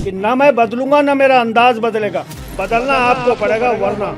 कि ना मैं बदलूंगा ना मेरा अंदाज बदलेगा, बदलना आपको पड़ेगा वरना।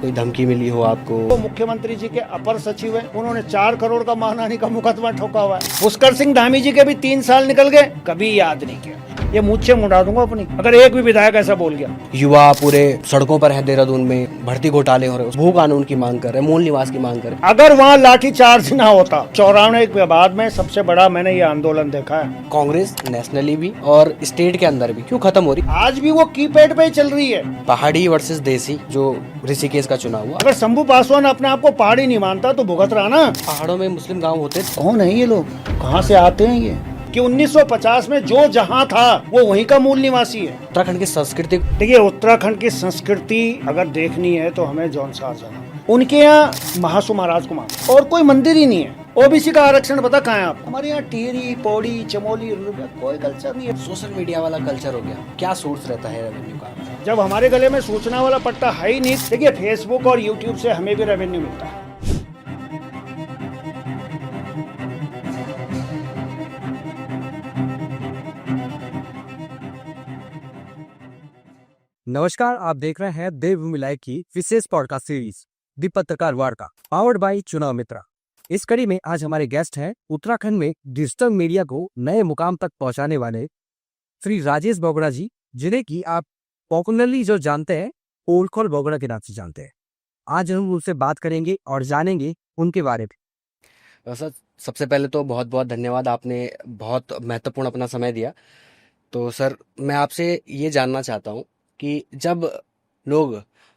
कोई धमकी मिली हो आपको? वो मुख्यमंत्री जी के अपर सचिव है, उन्होंने 4 करोड़ का मानहानि का मुकदमा ठोका हुआ है। पुष्कर सिंह धामी जी के भी 3 साल निकल गए, कभी याद नहीं किया। ये मुझसे मुड़ा दूंगा अपनी, अगर एक भी विधायक ऐसा बोल गया। युवा पूरे सड़कों पर है देहरादून में, भर्ती घोटाले हो रहे हैं, भू कानून की मांग कर रहे हैं, मूल निवास की मांग कर रहे हैं। अगर वहाँ लाठी चार्ज ना होता, 94 के बाद में सबसे बड़ा मैंने ये आंदोलन देखा है। कांग्रेस नेशनली भी और स्टेट के अंदर भी क्यों खत्म हो रही? आज भी वो कीपैड पे ही चल रही है। पहाड़ी वर्सेस देसी जो ऋषिकेश का चुनाव हुआ, अगर शंभू पासवान अपने आप को पहाड़ी नहीं मानता तो भुगत रहा ना। पहाड़ों में मुस्लिम गांव होते थे। कौन है ये लोग, कहाँ से आते हैं ये? कि 1950 में जो जहाँ था वो वहीं का मूल निवासी है। उत्तराखंड की संस्कृति, देखिए, उत्तराखंड की संस्कृति अगर देखनी है तो हमें जौनसार जाना। उनके यहाँ महासु महाराज को मानते, और कोई मंदिर ही नहीं है। ओबीसी का आरक्षण पता कहाँ है आप? हमारे यहाँ टिहरी, पौड़ी, चमोली, कोई कल्चर नहीं है। सोशल मीडिया वाला कल्चर हो गया। क्या सोर्स रहता है रेवेन्यू का? जब हमारे गले में सूचना वाला पट्टा है ही नहीं। देखिए, फेसबुक और यूट्यूब से हमें भी रेवेन्यू मिलता है। नमस्कार, आप देख रहे हैं देवभूमि लाइव की विशेष पॉडकास्ट सीरीज दी पत्रकार वार्ता, पावर्ड बाय चुनाव मित्रा। इस कड़ी में आज हमारे गेस्ट हैं उत्तराखंड में डिजिटल मीडिया को नए मुकाम तक पहुंचाने वाले श्री राजेश बोगड़ा जी, जिन्हें कि आप पॉपुलरली जो जानते हैं ओलखोल बोगड़ा के नाम से जानते हैं। आज हम उनसे बात करेंगे और जानेंगे उनके बारे में। सर, सबसे पहले तो बहुत बहुत धन्यवाद, आपने बहुत महत्वपूर्ण अपना समय दिया। तो सर, मैं आपसे ये जानना चाहता हूँ कि जब लोग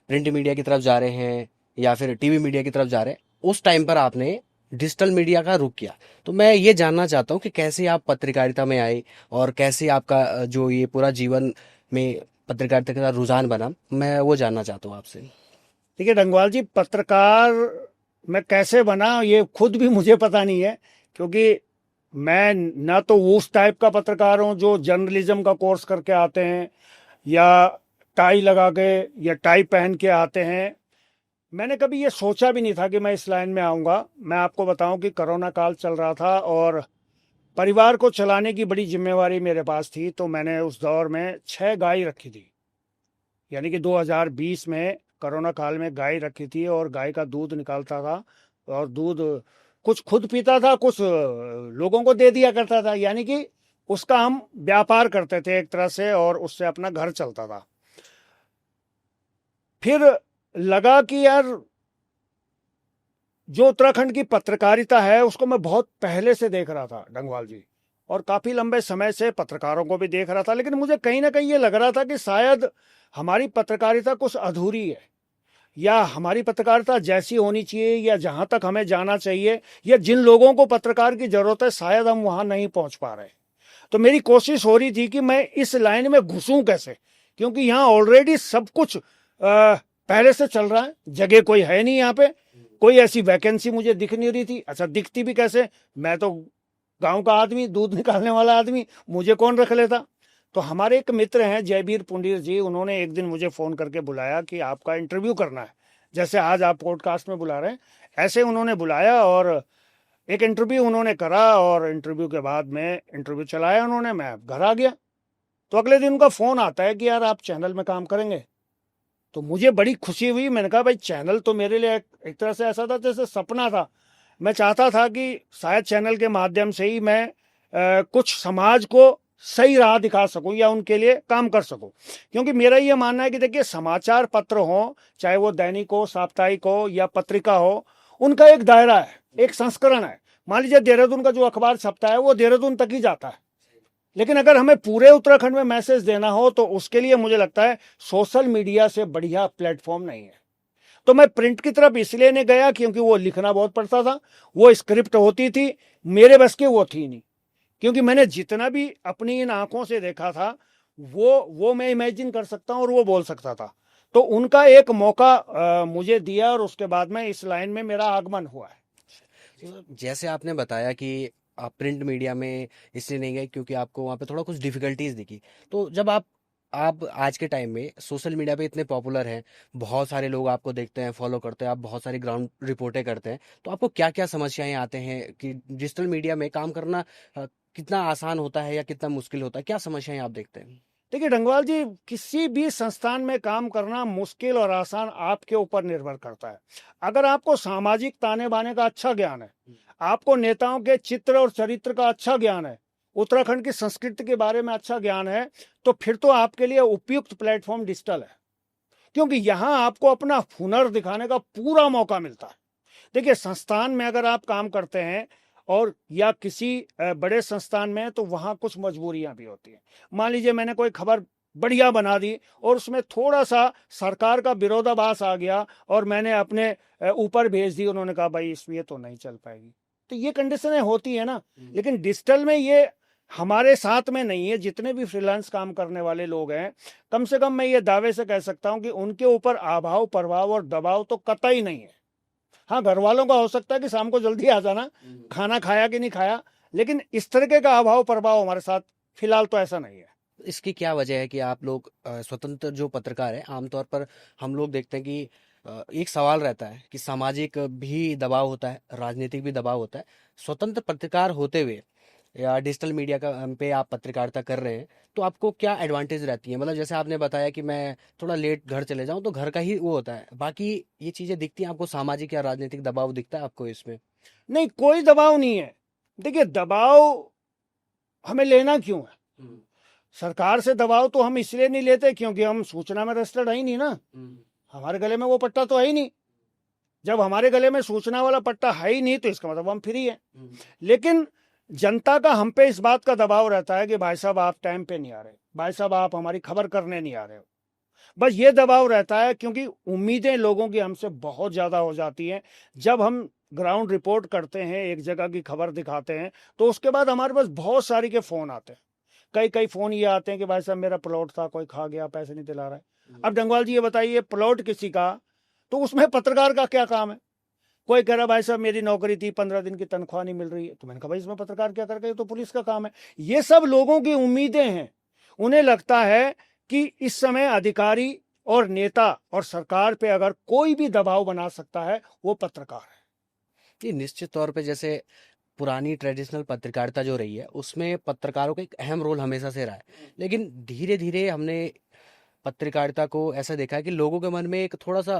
प्रिंट मीडिया की तरफ जा रहे हैं या फिर टीवी मीडिया की तरफ जा रहे हैं, उस टाइम पर आपने डिजिटल मीडिया का रुख किया। तो मैं ये जानना चाहता हूँ कि कैसे आप पत्रकारिता में आए और कैसे आपका जो ये पूरा जीवन में पत्रकारिता का रुझान बना, मैं वो जानना चाहता हूँ आपसे। देखिए डंगवाल जी, पत्रकार मैं कैसे बना ये खुद भी मुझे पता नहीं है, क्योंकि मैं ना तो उस टाइप का पत्रकार हूँ जो जर्नलिज्म का कोर्स करके आते हैं या टाई लगा के या टाई पहन के आते हैं। मैंने कभी ये सोचा भी नहीं था कि मैं इस लाइन में आऊँगा। मैं आपको बताऊं कि कोरोना काल चल रहा था और परिवार को चलाने की बड़ी जिम्मेवारी मेरे पास थी। तो मैंने उस दौर में 6 गाय रखी थी, यानी कि 2020 में कोरोना काल में गाय रखी थी और गाय का दूध निकालता था और दूध कुछ खुद पीता था, कुछ लोगों को दे दिया करता था, यानी कि उसका हम व्यापार करते थे एक तरह से और उससे अपना घर चलता था। फिर लगा कि यार जो उत्तराखंड की पत्रकारिता है उसको मैं बहुत पहले से देख रहा था डंगवाल जी, और काफ़ी लंबे समय से पत्रकारों को भी देख रहा था, लेकिन मुझे कहीं ना कहीं ये लग रहा था कि शायद हमारी पत्रकारिता कुछ अधूरी है, या हमारी पत्रकारिता जैसी होनी चाहिए या जहाँ तक हमें जाना चाहिए या जिन लोगों को पत्रकार की ज़रूरत है शायद हम वहाँ नहीं पहुँच पा रहे। तो मेरी कोशिश हो रही थी कि मैं इस लाइन में घुसूं कैसे, क्योंकि यहाँ ऑलरेडी सब कुछ पहले से चल रहा है, जगह कोई है नहीं यहाँ पे, कोई ऐसी वैकेंसी मुझे दिख नहीं रही थी। अच्छा, दिखती भी कैसे, मैं तो गांव का आदमी, दूध निकालने वाला आदमी, मुझे कौन रख लेता। तो हमारे एक मित्र हैं जयवीर पुंडीर जी, उन्होंने एक दिन मुझे फ़ोन करके बुलाया कि आपका इंटरव्यू करना है, जैसे आज आप पॉडकास्ट में बुला रहे हैं ऐसे उन्होंने बुलाया और एक इंटरव्यू उन्होंने करा और इंटरव्यू के बाद में इंटरव्यू चलाया उन्होंने, मैं घर आ गया। तो अगले दिन उनका फ़ोन आता है कि यार आप चैनल में काम करेंगे। तो मुझे बड़ी खुशी हुई। मैंने कहा भाई, चैनल तो मेरे लिए एक तरह से ऐसा था जैसे सपना था। मैं चाहता था कि शायद चैनल के माध्यम से ही मैं कुछ समाज को सही राह दिखा सकूं या उनके लिए काम कर सकूं, क्योंकि मेरा ये मानना है कि देखिए, समाचार पत्र हो, चाहे वो दैनिक हो, साप्ताहिक हो या पत्रिका हो, उनका एक दायरा है, एक संस्करण है। मान लीजिए देहरादून का जो अखबार छपता है वो देहरादून तक ही जाता है, लेकिन अगर हमें पूरे उत्तराखंड में मैसेज देना हो तो उसके लिए मुझे लगता है सोशल मीडिया से बढ़िया प्लेटफॉर्म नहीं है। तो मैं प्रिंट की तरफ इसलिए नहीं गया क्योंकि वो लिखना बहुत पड़ता था, वो स्क्रिप्ट होती थी, मेरे बस की वो थी नहीं, क्योंकि मैंने जितना भी अपनी इन आंखों से देखा था वो मैं इमेजिन कर सकता हूं और वो बोल सकता था। तो उनका एक मौका मुझे दिया और उसके बाद में इस लाइन में मेरा आगमन हुआ है। जैसे आपने बताया कि आप प्रिंट मीडिया में इसलिए नहीं गए क्योंकि आपको वहाँ पे थोड़ा कुछ डिफिकल्टीज दिखी। तो जब आप आज के टाइम में सोशल मीडिया पे इतने पॉपुलर हैं, बहुत सारे लोग आपको देखते हैं, फॉलो करते हैं, आप बहुत सारी ग्राउंड रिपोर्टें करते हैं, तो आपको क्या क्या समस्याएं आते हैं कि डिजिटल मीडिया में काम करना कितना आसान होता है या कितना मुश्किल होता है? क्या समस्याएं आप देखते हैं? देखिए डंगवाल जी, किसी भी संस्थान में काम करना मुश्किल और आसान आपके ऊपर निर्भर करता है। अगर आपको सामाजिक ताने बाने का अच्छा ज्ञान है, आपको नेताओं के चित्र और चरित्र का अच्छा ज्ञान है, उत्तराखंड की संस्कृति के बारे में अच्छा ज्ञान है, तो फिर तो आपके लिए उपयुक्त प्लेटफॉर्म डिजिटल है, क्योंकि यहाँ आपको अपना हुनर दिखाने का पूरा मौका मिलता है। देखिए, संस्थान में अगर आप काम करते हैं और या किसी बड़े संस्थान में, तो वहाँ कुछ मजबूरियां भी होती हैं। मान लीजिए मैंने कोई खबर बढ़िया बना दी और उसमें थोड़ा सा सरकार का विरोधाभास आ गया और मैंने अपने ऊपर भेज दी, उन्होंने कहा भाई इसमें तो नहीं चल पाएगी, तो ये कंडीशनें होती है ना। लेकिन डिजिटल में ये हमारे साथ में नहीं है। जितने भी फ्रीलांस काम करने वाले लोग हैं, कम से कम मैं ये दावे से कह सकता हूं कि उनके ऊपर अभाव, प्रभाव और दबाव तो कतई नहीं है। हाँ, घर वालों का हो सकता है कि शाम को जल्दी आ जाना, खाना खाया कि नहीं खाया, लेकिन इस तरीके का अभाव प्रभाव हमारे साथ फिलहाल तो ऐसा नहीं है। इसकी क्या वजह है कि आप लोग स्वतंत्र जो पत्रकार है, आमतौर पर हम लोग देखते हैं कि एक सवाल रहता है कि सामाजिक भी दबाव होता है, राजनीतिक भी दबाव होता है। स्वतंत्र पत्रकार होते हुए या डिजिटल मीडिया का पे आप पत्रकारिता कर रहे हैं, तो आपको क्या एडवांटेज रहती है? मतलब जैसे आपने बताया कि मैं थोड़ा लेट घर चले जाऊं तो घर का ही वो होता है, बाकी ये चीजें दिखती हैं आपको, सामाजिक या राजनीतिक दबाव दिखता है आपको इसमें? नहीं, कोई दबाव नहीं है। देखिए, दबाव हमें लेना क्यों है? सरकार से दबाव तो हम इसलिए नहीं लेते क्योंकि हम सूचना में रजिस्टर्ड है ही नहीं ना, हमारे गले में वो पट्टा तो है ही नहीं। जब हमारे गले में सूचना वाला पट्टा है ही नहीं, तो इसका मतलब हम फ्री है। लेकिन जनता का हम पे इस बात का दबाव रहता है कि भाई साहब आप टाइम पे नहीं आ रहे, भाई साहब आप हमारी खबर करने नहीं आ रहे हो। बस ये दबाव रहता है, क्योंकि उम्मीदें लोगों की हमसे बहुत ज्यादा हो जाती हैं। जब हम ग्राउंड रिपोर्ट करते हैं, एक जगह की खबर दिखाते हैं, तो उसके बाद हमारे पास बहुत सारी के फोन आते हैं। कई कई फोन ये आते हैं कि भाई साहब मेरा प्लॉट था, कोई खा गया, पैसे नहीं दिला रहा है। अब डंगवाल जी ये बताइए, प्लॉट किसी का, तो उसमें पत्रकार का क्या काम है? कोई कह रहा भाई साहब मेरी नौकरी थी, 15 दिन की तनख्वाह नहीं मिल रही है, तो मैंने कहा भाई इसमें पत्रकार क्या कर गए, तो पुलिस का काम है। ये सब लोगों की उम्मीदें हैं। उन्हें लगता है कि इस समय अधिकारी और नेता और सरकार पे अगर कोई भी दबाव बना सकता है, वो पत्रकार है। ये निश्चित तौर पे जैसे पुरानी ट्रेडिशनल पत्रकारिता जो रही है, उसमें पत्रकारों का एक अहम रोल हमेशा से रहा है, लेकिन धीरे धीरे हमने पत्रकारिता को ऐसा देखा है कि लोगों के मन में एक थोड़ा सा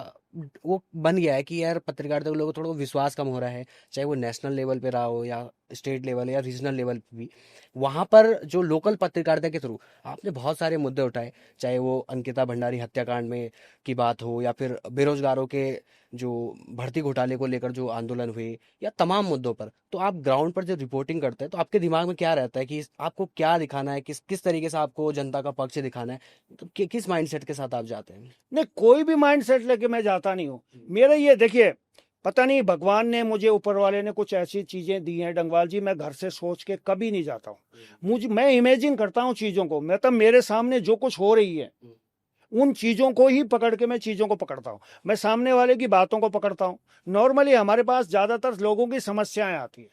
वो बन गया है कि यार पत्रकारिता को लोगों को थोड़ा विश्वास कम हो रहा है, चाहे वो नेशनल लेवल पे रहा हो या स्टेट लेवल या रीजनल लेवल पे भी। वहां पर जो लोकल पत्रकारिता के थ्रू आपने बहुत सारे मुद्दे उठाए, चाहे वो अंकिता भंडारी हत्याकांड में की बात हो या फिर बेरोजगारों के जो भर्ती घोटाले को लेकर जो आंदोलन हुए या तमाम मुद्दों पर, तो आप ग्राउंड पर जब रिपोर्टिंग करते हैं तो आपके दिमाग में क्या रहता है कि आपको क्या दिखाना है, किस किस तरीके से आपको जनता का पक्ष दिखाना है, तो किस माइंडसेट के साथ आप जाते हैं? नहीं, कोई भी माइंड सेट लेके मैं जाता नहीं हूँ। मेरा ये देखिए, पता नहीं भगवान ने मुझे, ऊपर वाले ने कुछ ऐसी चीजें दी हैं डंगवाल जी, मैं घर से सोच के कभी नहीं जाता हूँ। मैं इमेजिन करता हूँ चीजों को, मतलब मेरे सामने जो कुछ हो रही है उन चीजों को ही पकड़ के मैं चीजों को पकड़ता हूँ। मैं सामने वाले की बातों को पकड़ता हूँ। नॉर्मली हमारे पास ज्यादातर लोगों की समस्याएं आती है।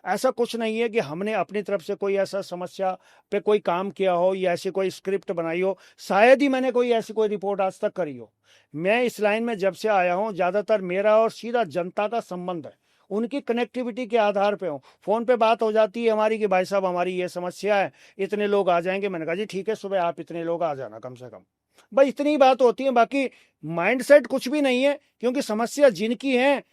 ऐसा कुछ नहीं है कि हमने अपनी तरफ से कोई ऐसा समस्या पे कोई काम किया हो या ऐसी कोई स्क्रिप्ट बनाई हो। शायद ही मैंने कोई ऐसी कोई रिपोर्ट आज तक करी हो। मैं इस लाइन में जब से आया हूं, ज्यादातर मेरा और सीधा जनता का संबंध है, उनकी कनेक्टिविटी के आधार पे हूँ। फोन पे बात हो जाती है हमारी कि भाई साहब हमारी ये समस्या है, इतने लोग आ जाएंगे। मैंने कहा जी ठीक है, सुबह आप इतने लोग आ जाना कम से कम। बस इतनी बात होती है, बाकी माइंडसेट कुछ भी नहीं है, क्योंकि समस्या जिनकी है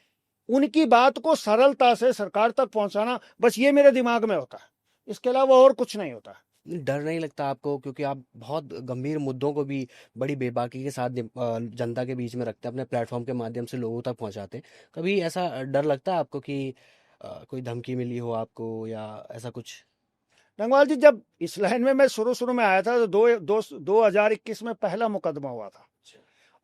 उनकी बात को सरलता से सरकार तक पहुंचाना, बस ये मेरे दिमाग में होता है। इसके अलावा और कुछ नहीं होता है। डर नहीं लगता आपको, क्योंकि आप बहुत गंभीर मुद्दों को भी बड़ी बेबाकी के साथ जनता के बीच में रखते हैं, अपने प्लेटफॉर्म के माध्यम से लोगों तक पहुंचाते हैं? कभी ऐसा डर लगता है आपको कि कोई धमकी मिली हो आपको या ऐसा कुछ? रंगवाल जी, जब इस लाइन में मैं शुरू शुरू में आया था तो 2021 में पहला मुकदमा हुआ था,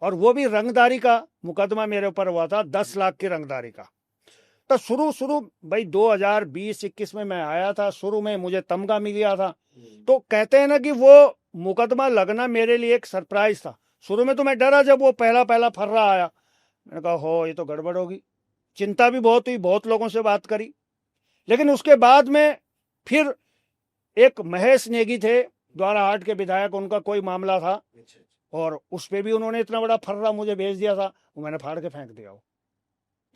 और वो भी रंगदारी का मुकदमा मेरे ऊपर हुआ था, 10 लाख की रंगदारी का। तो शुरू भाई 2020-21 में मैं आया था, शुरू में मुझे तमगा मिल गया था। तो कहते हैं ना कि वो मुकदमा लगना मेरे लिए एक सरप्राइज था। शुरू में तो मैं डरा जब वो पहला फर्रा आया। मैंने कहा हो ये तो गड़बड़ होगी, चिंता भी बहुत हुई, बहुत लोगों से बात करी। लेकिन उसके बाद में फिर एक महेश नेगी थे द्वाराहाट के विधायक, उनका कोई मामला था और उस पे भी उन्होंने इतना बड़ा फर्रा मुझे भेज दिया था, वो मैंने फाड़ के फेंक दिया।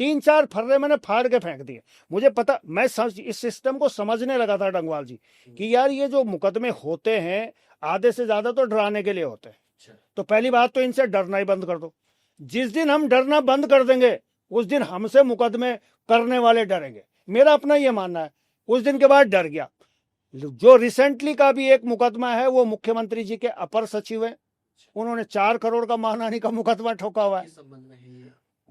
3-4 फर्रे मैंने फाड़ के फेंक दिए। मुझे पता, मैं इस सिस्टम को समझने लगा था डंगवाल जी कि यार ये जो मुकदमे होते हैं आधे से ज्यादा तो डराने के लिए होते हैं। तो पहली बात तो इनसे डरना ही बंद कर दो। जिस दिन हम डरना बंद कर देंगे उस दिन हमसे मुकदमे करने वाले डरेंगे। मेरा अपना ये मानना है। उस दिन के बाद डर गया। जो रिसेंटली का भी एक मुकदमा है वो मुख्यमंत्री जी के अपर सचिव है, उन्होंने 4 करोड़ का मानहानि का मुकदमा ठोका हुआ है।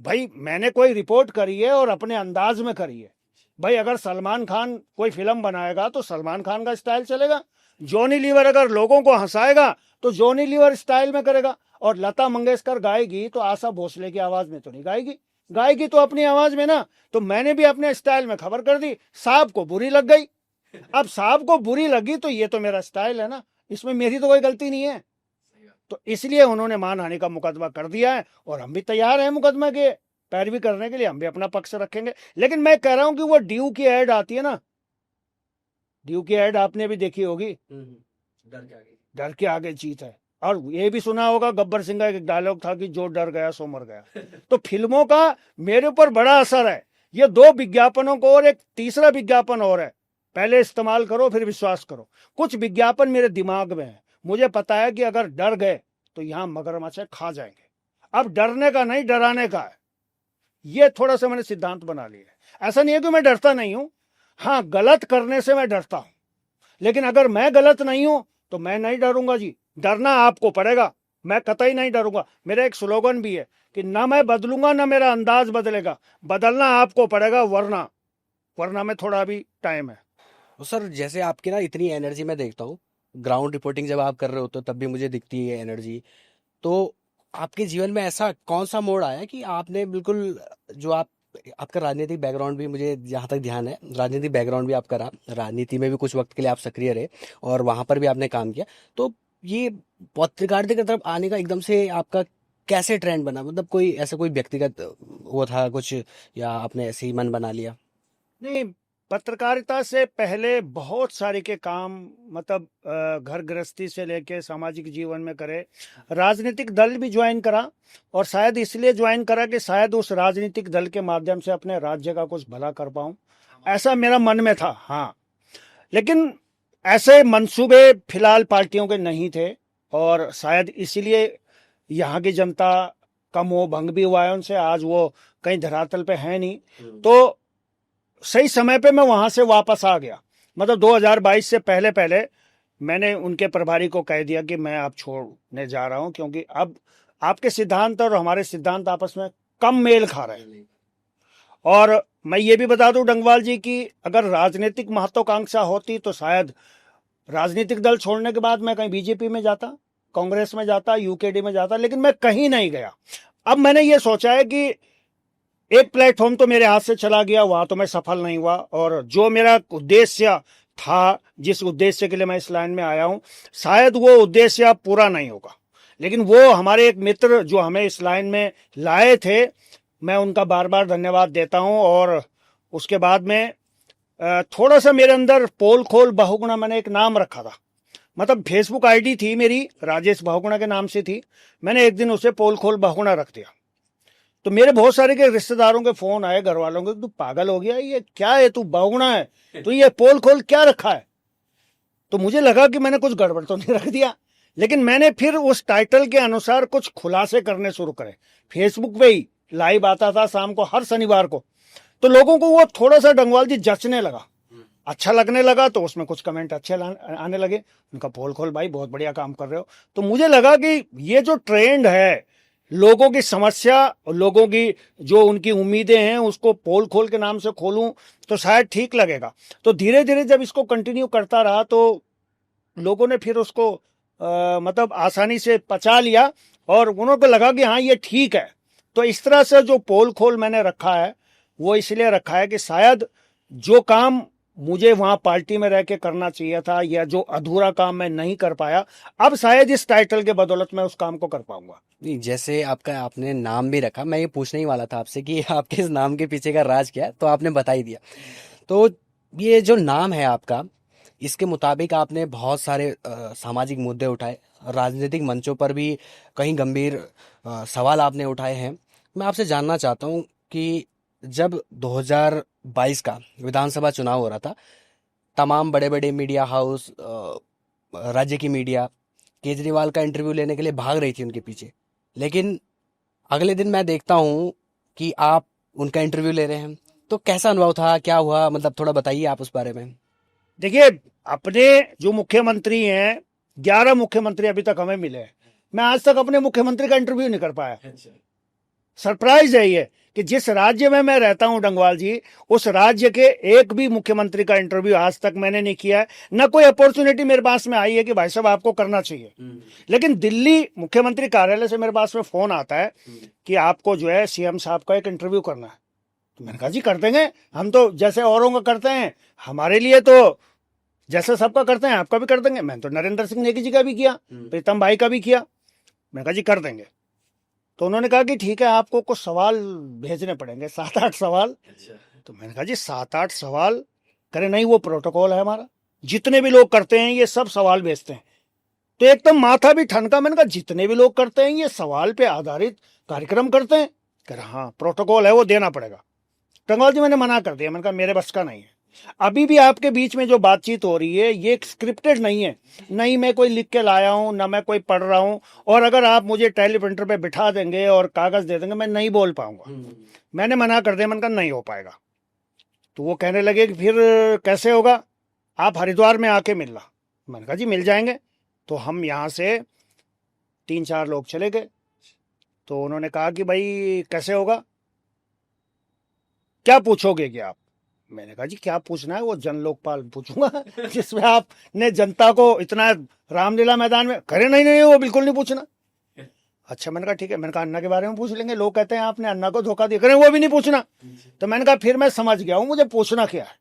भाई मैंने कोई रिपोर्ट करी है और अपने अंदाज में करी है। भाई अगर सलमान खान कोई फिल्म बनाएगा तो सलमान खान का स्टाइल चलेगा। जॉनी लीवर अगर लोगों को हंसाएगा तो जॉनी लीवर स्टाइल में करेगा। और लता मंगेशकर गाएगी तो आशा भोसले की आवाज में तो नहीं गाएगी, गाएगी तो अपनी आवाज में ना। तो मैंने भी अपने स्टाइल में खबर कर दी, साहब को बुरी लग गई। अब साहब को बुरी लगी तो ये तो मेरा स्टाइल है ना, इसमें मेरी तो कोई गलती नहीं है। तो इसलिए उन्होंने मानहानि का मुकदमा कर दिया है और हम भी तैयार हैं मुकदमा के पैरवी करने के लिए, हम भी अपना पक्ष रखेंगे। लेकिन मैं कह रहा हूं कि वो ड्यू की एड आती है ना, ड्यू की एड आपने भी देखी होगी, डर के आगे जीत है। और ये भी सुना होगा गब्बर सिंह का एक डायलॉग था कि जो डर गया सो मर गया। तो फिल्मों का मेरे ऊपर बड़ा असर है। ये 2 विज्ञापनों को और एक तीसरा विज्ञापन और है, पहले इस्तेमाल करो फिर विश्वास करो। कुछ विज्ञापन मेरे दिमाग में है, मुझे पता है कि अगर डर गए तो यहां मगरमच्छ खा जाएंगे। अब डरने का नहीं, डराने का है। ये थोड़ा सा मैंने सिद्धांत बना लिया है। ऐसा नहीं है कि मैं डरता नहीं हूं, हाँ गलत करने से मैं डरता हूं, लेकिन अगर मैं गलत नहीं हूं तो मैं नहीं डरूंगा जी। डरना आपको पड़ेगा, मैं कतई नहीं डरूंगा। मेरा एक स्लोगन भी है कि ना मैं बदलूंगा ना मेरा अंदाज बदलेगा, बदलना आपको पड़ेगा, वरना में थोड़ा अभी टाइम है। तो सर जैसे आपकी ना इतनी एनर्जी मैं देखता हूँ, ग्राउंड रिपोर्टिंग जब आप कर रहे होते हो तब भी मुझे दिखती है एनर्जी। तो आपके जीवन में ऐसा कौन सा मोड़ आया कि आपने बिल्कुल जो आपका राजनीतिक बैकग्राउंड भी, मुझे जहाँ तक ध्यान है राजनीतिक बैकग्राउंड भी आपका रहा, राजनीति में भी कुछ वक्त के लिए आप सक्रिय रहे और वहां पर भी आपने काम किया। तो ये पत्रकारिता की तरफ आने का एकदम से आपका कैसे ट्रेंड बना? मतलब कोई ऐसा कोई व्यक्तिगत वो था कुछ, या आपने ऐसे ही मन बना लिया? नहीं, पत्रकारिता से पहले बहुत सारे के काम, मतलब घर गृहस्थी से लेके सामाजिक जीवन में करे। राजनीतिक दल भी ज्वाइन करा और शायद इसलिए ज्वाइन करा कि शायद उस राजनीतिक दल के माध्यम से अपने राज्य का कुछ भला कर पाऊं, ऐसा मेरा मन में था। हाँ, लेकिन ऐसे मंसूबे फिलहाल पार्टियों के नहीं थे और शायद इसीलिए यहाँ की जनता का मोह भंग भी हुआ है उनसे। आज वो कहीं धरातल पे है नहीं। तो सही समय पे मैं वहां से वापस आ गया, मतलब 2022 से पहले पहले मैंने उनके प्रभारी को कह दिया कि मैं अब छोड़ने जा रहा हूं, क्योंकि अब आपके सिद्धांत और हमारे सिद्धांत आपस में कम मेल खा रहे हैं। और मैं ये भी बता दूं डंगवाल जी की अगर राजनीतिक महत्वाकांक्षा होती तो शायद राजनीतिक दल छोड़ने के बाद मैं कहीं बीजेपी में जाता, कांग्रेस में जाता, यूकेडी में जाता, लेकिन मैं कहीं नहीं गया। अब मैंने ये सोचा है कि एक प्लेटफॉर्म तो मेरे हाथ से चला गया, वहां तो मैं सफल नहीं हुआ, और जो मेरा उद्देश्य था, जिस उद्देश्य के लिए मैं इस लाइन में आया हूं, शायद वो उद्देश्य पूरा नहीं होगा। लेकिन वो हमारे एक मित्र जो हमें इस लाइन में लाए थे, मैं उनका बार बार धन्यवाद देता हूं। और उसके बाद में थोड़ा सा मेरे अंदर पोल खोल बहुगुणा मैंने एक नाम रखा था, मतलब फेसबुक आईडी थी मेरी, राजेश बहुगुणा के नाम से थी। मैंने एक दिन उसे पोल खोल बहुगुणा रख दिया। तो मेरे बहुत सारे के रिश्तेदारों के फोन आए, घर वालों के, तू पागल हो गया, ये क्या है, तू बहुगुणा है, तो ये पोल खोल क्या रखा है? तो मुझे लगा कि मैंने कुछ गड़बड़ तो नहीं रख दिया, लेकिन मैंने फिर उस टाइटल के अनुसार कुछ खुलासे करने शुरू करे। फेसबुक पे ही लाइव आता था शाम को हर शनिवार को, तो लोगों को वो थोड़ा सा डंगवाल जी जचने लगा, अच्छा लगने लगा। तो उसमें कुछ कमेंट अच्छे आने लगे, उनका पोल खोल भाई बहुत बढ़िया काम कर रहे हो। तो मुझे लगा कि ये जो ट्रेंड है, लोगों की समस्या, लोगों की जो उनकी उम्मीदें हैं, उसको पोल खोल के नाम से खोलूं तो शायद ठीक लगेगा। तो धीरे धीरे जब इसको कंटिन्यू करता रहा तो लोगों ने फिर उसको मतलब आसानी से पचा लिया और उनको लगा कि हाँ ये ठीक है। तो इस तरह से जो पोल खोल मैंने रखा है वो इसलिए रखा है कि शायद जो काम मुझे वहां पार्टी में रह के करना चाहिए था, या जो अधूरा काम मैं नहीं कर पाया, अब शायद इस टाइटल के बदौलत मैं उस काम को कर पाऊंगा। जैसे आपने नाम भी रखा, मैं ये पूछने ही वाला था आपसे कि आपके इस नाम के पीछे का राज क्या है, तो आपने बता ही दिया। तो ये जो नाम है आपका, इसके मुताबिक आपने बहुत सारे सामाजिक मुद्दे उठाए, राजनीतिक मंचों पर भी कहीं गंभीर सवाल आपने उठाए हैं। मैं आपसे जानना चाहता हूँ कि जब 2022 का विधानसभा चुनाव हो रहा था, तमाम बड़े बड़े मीडिया हाउस, राज्य की मीडिया केजरीवाल का इंटरव्यू लेने के लिए भाग रही थी उनके पीछे। लेकिन अगले दिन मैं देखता हूँ कि आप उनका इंटरव्यू ले रहे हैं। तो कैसा अनुभव था, क्या हुआ, मतलब थोड़ा बताइए आप उस बारे में। देखिए, अपने जो मुख्यमंत्री हैं, 11 मुख्यमंत्री अभी तक हमें मिले हैं। मैं आज तक अपने मुख्यमंत्री का इंटरव्यू नहीं कर पाया। सरप्राइज है ये कि जिस राज्य में मैं रहता हूं डंगवाल जी, उस राज्य के एक भी मुख्यमंत्री का इंटरव्यू आज तक मैंने नहीं किया है। न कोई अपॉर्चुनिटी मेरे पास में आई है कि भाई साहब आपको करना चाहिए। लेकिन दिल्ली मुख्यमंत्री कार्यालय से मेरे पास में फोन आता है कि आपको जो है सीएम साहब का एक इंटरव्यू करना है। तो मैंने कहा जी कर देंगे, हम तो जैसे औरों का करते हैं, हमारे लिए तो जैसे सबका करते हैं आपका भी कर देंगे। मैंने तो नरेंद्र सिंह नेगी जी का भी किया, प्रीतम भाई का भी किया। मैंने कहा जी कर देंगे। तो उन्होंने कहा कि ठीक है, आपको कुछ सवाल भेजने पड़ेंगे, 7-8 सवाल। तो मैंने कहा जी 7-8 सवाल करें? नहीं, वो प्रोटोकॉल है हमारा, जितने भी लोग करते हैं ये सब सवाल भेजते हैं। तो एकदम माथा भी ठनका। मैंने कहा जितने भी लोग करते हैं ये सवाल पे आधारित कार्यक्रम करते हैं? कह रहा हाँ प्रोटोकॉल है, वो देना पड़ेगा। टंगवाल जी मैंने मना कर दिया। मैंने कहा मेरे बस का नहीं है। अभी भी आपके बीच में जो बातचीत हो रही है ये स्क्रिप्टेड नहीं है, नहीं मैं कोई लिख के लाया हूं, ना मैं कोई पढ़ रहा हूं। और अगर आप मुझे टेलीप्रिंटर पे बिठा देंगे और कागज दे देंगे, मैं नहीं बोल पाऊंगा। मैंने मना कर दिया। मैंने कहा नहीं हो पाएगा। तो वो कहने लगे कि फिर कैसे होगा, आप हरिद्वार में आके मिलना। मैंने कहा जी मिल जाएंगे। तो हम यहाँ से 3-4 लोग चले गए। तो उन्होंने कहा कि भाई कैसे होगा, क्या पूछोगे कि आप? मैंने कहा जी क्या पूछना है, वो जन लोकपाल पूछूंगा जिसमें आपने जनता को इतना रामलीला मैदान में करे। नहीं नहीं वो बिल्कुल नहीं पूछना। अच्छा, मैंने कहा ठीक है। मैंने कहा अन्ना के बारे में पूछ लेंगे, लोग कहते हैं आपने अन्ना को धोखा दिया, करें वो भी नहीं पूछना। तो मैंने कहा फिर मैं समझ गया हूं मुझे पूछना क्या है।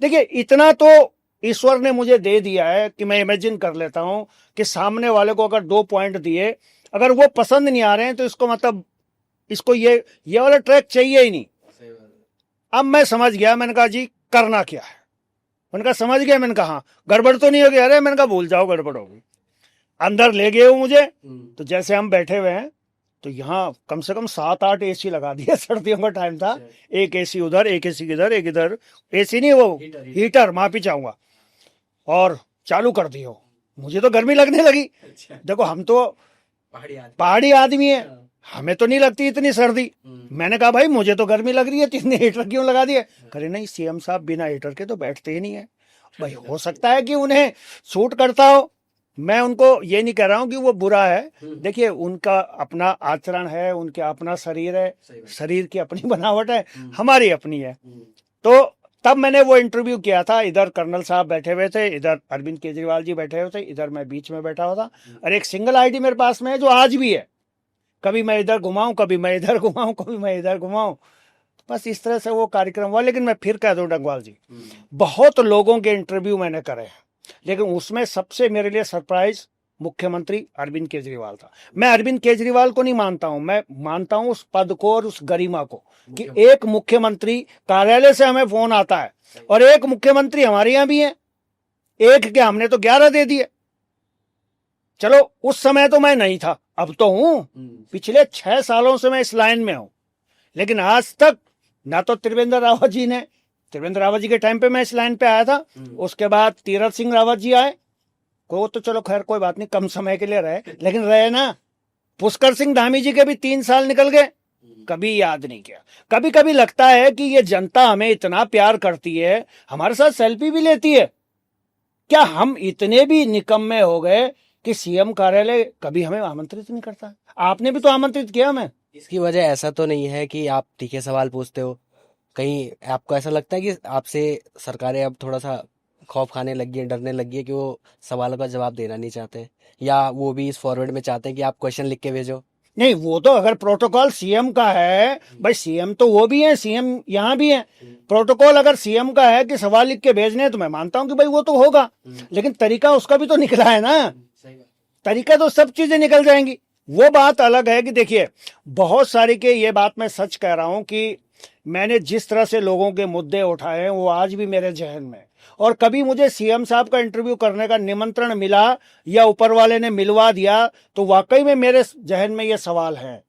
देखिए इतना तो ईश्वर ने मुझे दे दिया है कि मैं इमेजिन कर लेता हूं कि सामने वाले को अगर 2 पॉइंट दिए, अगर वो पसंद नहीं आ रहे हैं तो इसको मतलब इसको ये वाला ट्रैक चाहिए ही नहीं। अब मैं समझ गया। मैंने कहा जी करना क्या है? मैंने कहा समझ गया। मैंने कहा हाँ, गड़बड़ तो नहीं हो गया? अरे मैंने कहा भूल जाओ, गड़बड़ होगी। अंदर ले गए वो मुझे। तो जैसे हम बैठे हुए हैं तो यहाँ कम से कम 7-8 एसी लगा दिया। सर्दियों का टाइम था, एक एसी उधर, एक एसी इधर, एक इधर। एसी नहीं, वो हीटर माफी चाहूंगा, और चालू कर दियो। मुझे तो गर्मी लगने लगी। देखो हम तो पहाड़ी आदमी है, हमें तो नहीं लगती इतनी सर्दी। मैंने कहा भाई मुझे तो गर्मी लग रही है, तुमने हीटर क्यों लगा दिया? करे नहीं सीएम साहब बिना हीटर के तो बैठते ही नहीं है। भाई हो सकता है कि उन्हें सूट करता हो, मैं उनको ये नहीं कह रहा हूं कि वो बुरा है। देखिए उनका अपना आचरण है, उनका अपना शरीर है, शरीर की अपनी बनावट है, हमारी अपनी है। तो तब मैंने वो इंटरव्यू किया था। इधर कर्नल साहब बैठे हुए थे, इधर अरविंद केजरीवाल जी बैठे हुए थे, इधर मैं बीच में बैठा हुआ था। और एक सिंगल आईडी मेरे पास में है जो आज भी है। कभी मैं इधर घुमाऊं, कभी मैं इधर घुमाऊं, कभी मैं इधर घुमाऊं। बस इस तरह से वो कार्यक्रम हुआ। लेकिन मैं फिर कह दूं डंगवाल जी, बहुत लोगों के इंटरव्यू मैंने करे हैं, लेकिन उसमें सबसे मेरे लिए सरप्राइज मुख्यमंत्री अरविंद केजरीवाल था। मैं अरविंद केजरीवाल को नहीं मानता हूं, मैं मानता हूं उस पद को और उस गरिमा को कि एक मुख्यमंत्री कार्यालय से हमें फोन आता है, और एक मुख्यमंत्री हमारे यहां भी है। एक क्या, हमने तो 11 दे दिए। चलो उस समय तो मैं नहीं था, अब तो हूं। पिछले 6 सालों से मैं इस लाइन में हूं। लेकिन आज तक ना तो त्रिवेंद्र रावत जी के टाइम पे मैं इस लाइन पे आया था। उसके बाद तीरथ सिंह रावत जी आए, को तो चलो खैर कोई बात नहीं, कम समय के लिए रहे, लेकिन रहे ना। पुष्कर सिंह धामी जी के भी 3 साल निकल गए, कभी याद नहीं किया। कभी कभी लगता है कि ये जनता हमें इतना प्यार करती है, हमारे साथ सेल्फी भी लेती है, क्या हम इतने भी निकम्मे हो गए कि सीएम कार्यालय कभी हमें आमंत्रित नहीं करता? आपने भी तो आमंत्रित किया हमें। इसकी वजह ऐसा तो नहीं है कि आप तीखे सवाल पूछते हो, कहीं आपको ऐसा लगता है कि आपसे सरकारें अब थोड़ा सा खौफ खाने लगी है, डरने लगी है कि वो सवालों का जवाब देना नहीं चाहते, या वो भी इस फॉरवर्ड में चाहते हैं कि आप क्वेश्चन लिख के भेजो? नहीं, वो तो अगर प्रोटोकॉल सीएम का है, भाई सीएम तो वो भी है, सीएम यहाँ भी है। प्रोटोकॉल अगर सीएम का है कि सवाल लिख के भेजने हैं, तो मैं मानता हूं कि भाई वो तो होगा। लेकिन तरीका उसका भी तो निकला है ना। तरीका तो सब चीजें निकल जाएंगी। वो बात अलग है कि देखिए बहुत सारी के, ये बात मैं सच कह रहा हूं कि मैंने जिस तरह से लोगों के मुद्दे उठाए हैं वो आज भी मेरे जहन में। और कभी मुझे सीएम साहब का इंटरव्यू करने का निमंत्रण मिला या ऊपर वाले ने मिलवा दिया, तो वाकई में मेरे जहन में ये सवाल है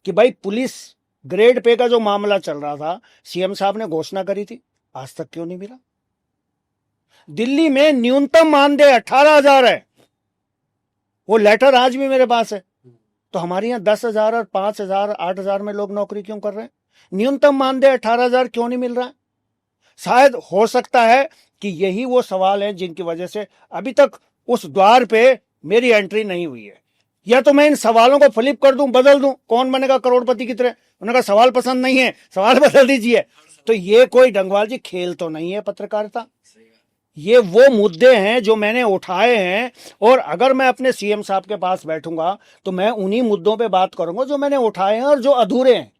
कि भाई पुलिस ग्रेड पे का जो मामला चल रहा था, सीएम साहब ने घोषणा करी थी, आज तक क्यों नहीं मिला? दिल्ली में न्यूनतम मानदेय 18,000 है, वो लेटर आज भी मेरे पास है। तो हमारे यहाँ 10,000 और 5,000 8,000 में लोग नौकरी क्यों कर रहे हैं? न्यूनतम मानदेय 18,000 क्यों नहीं मिल रहा है? शायद हो सकता है कि यही वो सवाल है जिनकी वजह से अभी तक उस द्वार पे मेरी एंट्री नहीं हुई है। या तो मैं इन सवालों को फ्लिप कर दूं, बदल दूं, कौन बनेगा करोड़पति की तरह। उन्होंने कहा सवाल पसंद नहीं है, सवाल बदल दीजिए। तो ये कोई डंगवाल जी खेल तो नहीं है पत्रकारिता। ये वो मुद्दे हैं जो मैंने उठाए हैं, और अगर मैं अपने सीएम साहब के पास बैठूंगा तो मैं उन्हीं मुद्दों पे बात करूंगा जो मैंने उठाए हैं, और जो अधूरे हैं।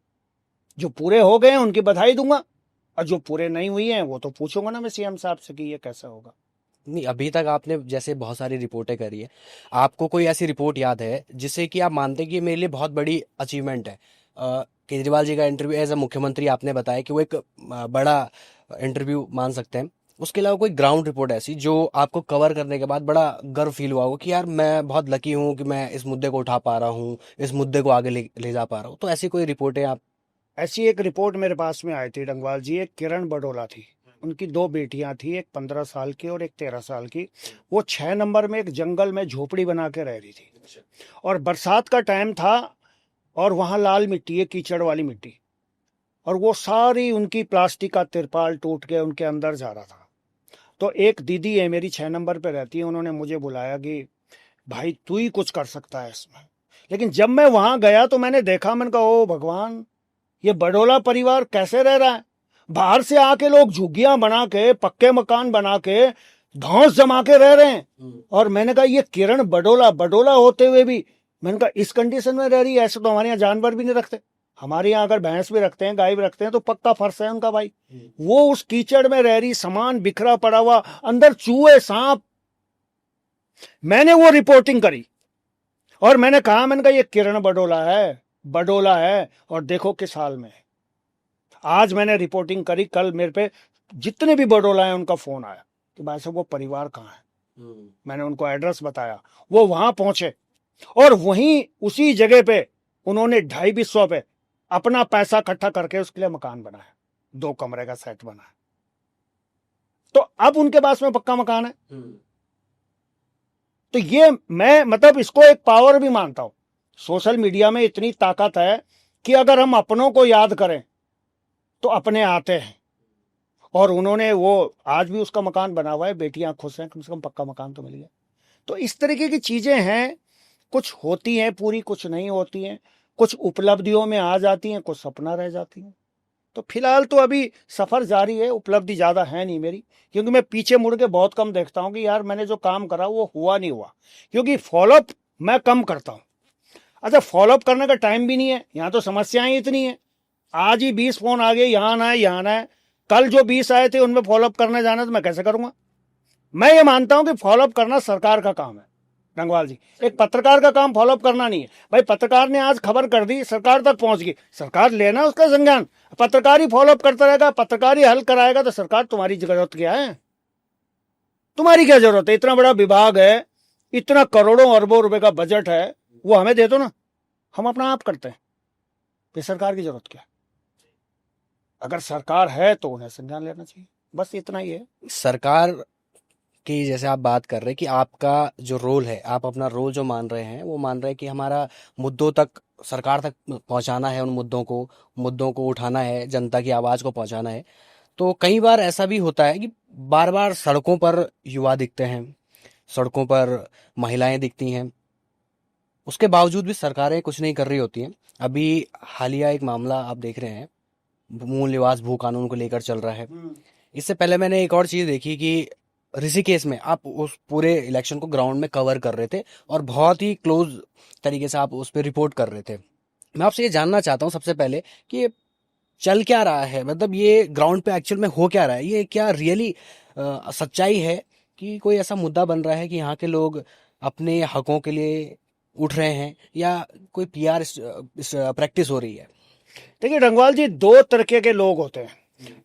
जो पूरे हो गए हैं उनकी बधाई दूंगा, और जो पूरे नहीं हुई हैं वो तो पूछूंगा ना मैं सीएम साहब से कि ये कैसा होगा। नहीं, अभी तक आपने जैसे बहुत सारी रिपोर्टें करी है, आपको कोई ऐसी रिपोर्ट याद है जिससे कि आप मानते हैं कि ये मेरे लिए बहुत बड़ी अचीवमेंट है? केजरीवाल जी का इंटरव्यू एज अ मुख्यमंत्री आपने बताया कि वो एक बड़ा इंटरव्यू मान सकते हैं। उसके अलावा कोई ग्राउंड रिपोर्ट ऐसी जो आपको कवर करने के बाद बड़ा गर्व फील हुआ हो कि यार मैं बहुत लकी हूँ कि मैं इस मुद्दे को उठा पा रहा हूँ, इस मुद्दे को आगे ले जा पा रहा हूँ, तो ऐसी कोई रिपोर्टें आप? ऐसी एक रिपोर्ट मेरे पास में आई थी डंगवाल जी, एक किरण बडोला थी, उनकी 2 बेटियां थी, एक 15 साल की और एक 13 साल की। वो 6 नंबर में एक जंगल में झोपड़ी बना के रह रही थी, और बरसात का टाइम था, और वहां लाल मिट्टी है, कीचड़ वाली मिट्टी, और वो सारी उनकी प्लास्टिक का तिरपाल टूट के उनके अंदर जा रहा था। तो एक दीदी है मेरी, 6 नंबर पे रहती है, उन्होंने मुझे बुलाया कि भाई तू ही कुछ कर सकता है इसमें। लेकिन जब मैं वहां गया तो मैंने देखा, मैंने कहा ओ भगवान, ये बडोला परिवार कैसे रह रहा है? बाहर से आके लोग झुग्गियां बना के, पक्के मकान बना के, धौंस जमा के रह रहे हैं। और मैंने कहा ये किरण बडोला होते हुए भी, मैंने कहा इस कंडीशन में रह रही है। ऐसे तो हमारे यहाँ जानवर भी नहीं रखते, हमारे यहाँ अगर भैंस भी रखते हैं, गाय भी रखते हैं, तो पक्का फर्श है उनका भाई। वो उस कीचड़ में रह रही, सामान बिखरा पड़ा हुआ, अंदर चूहे सांप। मैंने वो रिपोर्टिंग करी, और मैंने कहा ये किरण बडोला है, और देखो किस हाल में है। आज मैंने रिपोर्टिंग करी, कल मेरे पे जितने भी बडोला हैं उनका फोन आया कि भाई साहब वो परिवार कहाँ है। मैंने उनको एड्रेस बताया, वो वहां पहुंचे, और वहीं उसी जगह पे उन्होंने 250 पे अपना पैसा इकट्ठा करके उसके लिए मकान बनाया, 2 कमरे का सेट बनाया। तो अब उनके पास में पक्का मकान है। तो ये मैं मतलब इसको एक पावर भी मानता हूं। सोशल मीडिया में इतनी ताकत है कि अगर हम अपनों को याद करें तो अपने आते हैं, और उन्होंने वो आज भी उसका मकान बना हुआ है, बेटियां खुश हैं, कम से कम पक्का मकान तो मिल गया। तो इस तरीके की चीजें हैं, कुछ होती हैं पूरी, कुछ नहीं होती हैं, कुछ उपलब्धियों में आ जाती हैं, कुछ सपना रह जाती हैं। तो फिलहाल तो अभी सफर जारी है, उपलब्धि ज्यादा है नहीं मेरी, क्योंकि मैं पीछे मुड़ के बहुत कम देखता हूं कि यार मैंने जो काम करा वो हुआ नहीं हुआ, क्योंकि फॉलोअप मैं कम करता हूं। अच्छा, फॉलोअप करने का टाइम भी नहीं है, यहाँ तो समस्याएं इतनी है। आज ही 20 फोन आ गए, यहाँ आना है, यहाँ आना है। कल जो 20 आए थे उनमें फॉलोअप करने जाना, तो मैं कैसे करूंगा? मैं ये मानता हूं कि फॉलोअप करना सरकार का काम है रंगवाल जी, एक पत्रकार का काम फॉलोअप करना नहीं है। भाई पत्रकार ने आज खबर कर दी, सरकार तक पहुंच गई, सरकार लेना उसका संज्ञान। पत्रकार ही फॉलोअप करता रहेगा, पत्रकार ही हल कराएगा, तो सरकार तुम्हारी जरूरत क्या है? तुम्हारी क्या जरूरत है? इतना बड़ा विभाग है, इतना करोड़ों अरबों रुपए का बजट है, वो हमें दे दो ना, हम अपना आप करते हैं। फिर सरकार की जरूरत क्या है? अगर सरकार है तो उन्हें संज्ञान लेना चाहिए, बस इतना ही है। सरकार की जैसे आप बात कर रहे हैं कि आपका जो रोल है, आप अपना रोल जो मान रहे हैं वो मान रहे हैं कि हमारा मुद्दों तक, सरकार तक पहुंचाना है, उन मुद्दों को उठाना है, जनता की आवाज को पहुंचाना है। तो कई बार ऐसा भी होता है कि बार बार सड़कों पर युवा दिखते हैं, सड़कों पर महिलाएं दिखती हैं, उसके बावजूद भी सरकारें कुछ नहीं कर रही होती हैं। अभी हालिया एक मामला आप देख रहे हैं, मूल निवास भू कानून को लेकर चल रहा है। इससे पहले मैंने एक और चीज देखी कि ऋषिकेश में आप उस पूरे इलेक्शन को ग्राउंड में कवर कर रहे थे, और बहुत ही क्लोज तरीके से आप उस पर रिपोर्ट कर रहे थे। मैं आपसे ये जानना चाहता हूँ सबसे पहले कि ये चल क्या रहा है, मतलब ये ग्राउंड पे एक्चुअल में हो क्या रहा है? ये क्या रियली सच्चाई है कि कोई ऐसा मुद्दा बन रहा है कि यहाँ के लोग अपने हकों के लिए उठ रहे हैं, या कोई पीआर प्रैक्टिस हो रही है? देखिए रंगवाल जी, 2 तरीके के लोग होते हैं।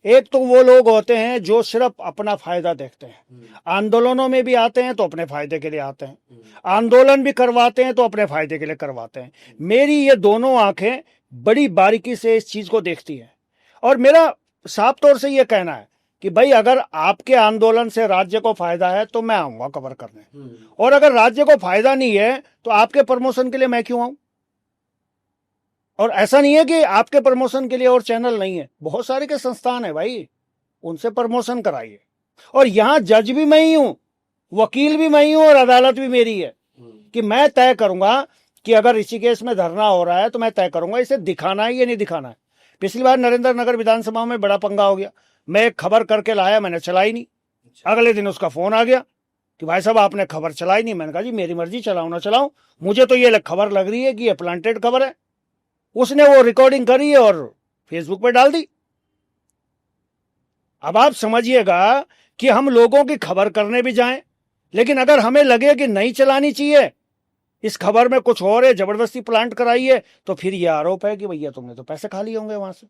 एक तो वो लोग होते हैं जो सिर्फ अपना फायदा देखते हैं, आंदोलनों में भी आते हैं तो अपने फायदे के लिए आते हैं, आंदोलन भी करवाते हैं तो अपने फायदे के लिए करवाते हैं। मेरी ये दोनों आंखें बड़ी बारीकी से इस चीज को देखती है। और मेरा साफ तौर से यह कहना है कि भाई अगर आपके आंदोलन से राज्य को फायदा है तो मैं आऊंगा कवर करने, और अगर राज्य को फायदा नहीं है तो आपके प्रमोशन के लिए मैं क्यों आऊं। और ऐसा नहीं है कि आपके प्रमोशन के लिए और चैनल नहीं है, बहुत सारे के संस्थान है भाई, उनसे प्रमोशन कराइए। और यहां जज भी मैं ही हूं, वकील भी मैं ही हूं, और अदालत भी मेरी है कि मैं तय करूंगा कि अगर ऋषिकेश में धरना हो रहा है तो मैं तय करूंगा इसे दिखाना है या नहीं दिखाना है। पिछली बार नरेंद्र नगर विधानसभा में बड़ा पंगा हो गया, मैं एक खबर करके लाया, मैंने चलाई नहीं। अगले दिन उसका फोन आ गया कि भाई साहब आपने खबर चलाई नहीं। मैंने कहा जी मेरी मर्जी, चलाऊं ना चलाऊं, मुझे तो ये खबर लग रही है कि ये प्लांटेड खबर है। उसने वो रिकॉर्डिंग करी है और फेसबुक पे डाल दी। अब आप समझिएगा कि हम लोगों की खबर करने भी जाएं, लेकिन अगर हमें लगे कि नहीं चलानी चाहिए, इस खबर में कुछ और है, जबरदस्ती प्लांट कराइए, तो फिर यह आरोप है कि भैया तुमने तो पैसे खा लिए होंगे वहां से।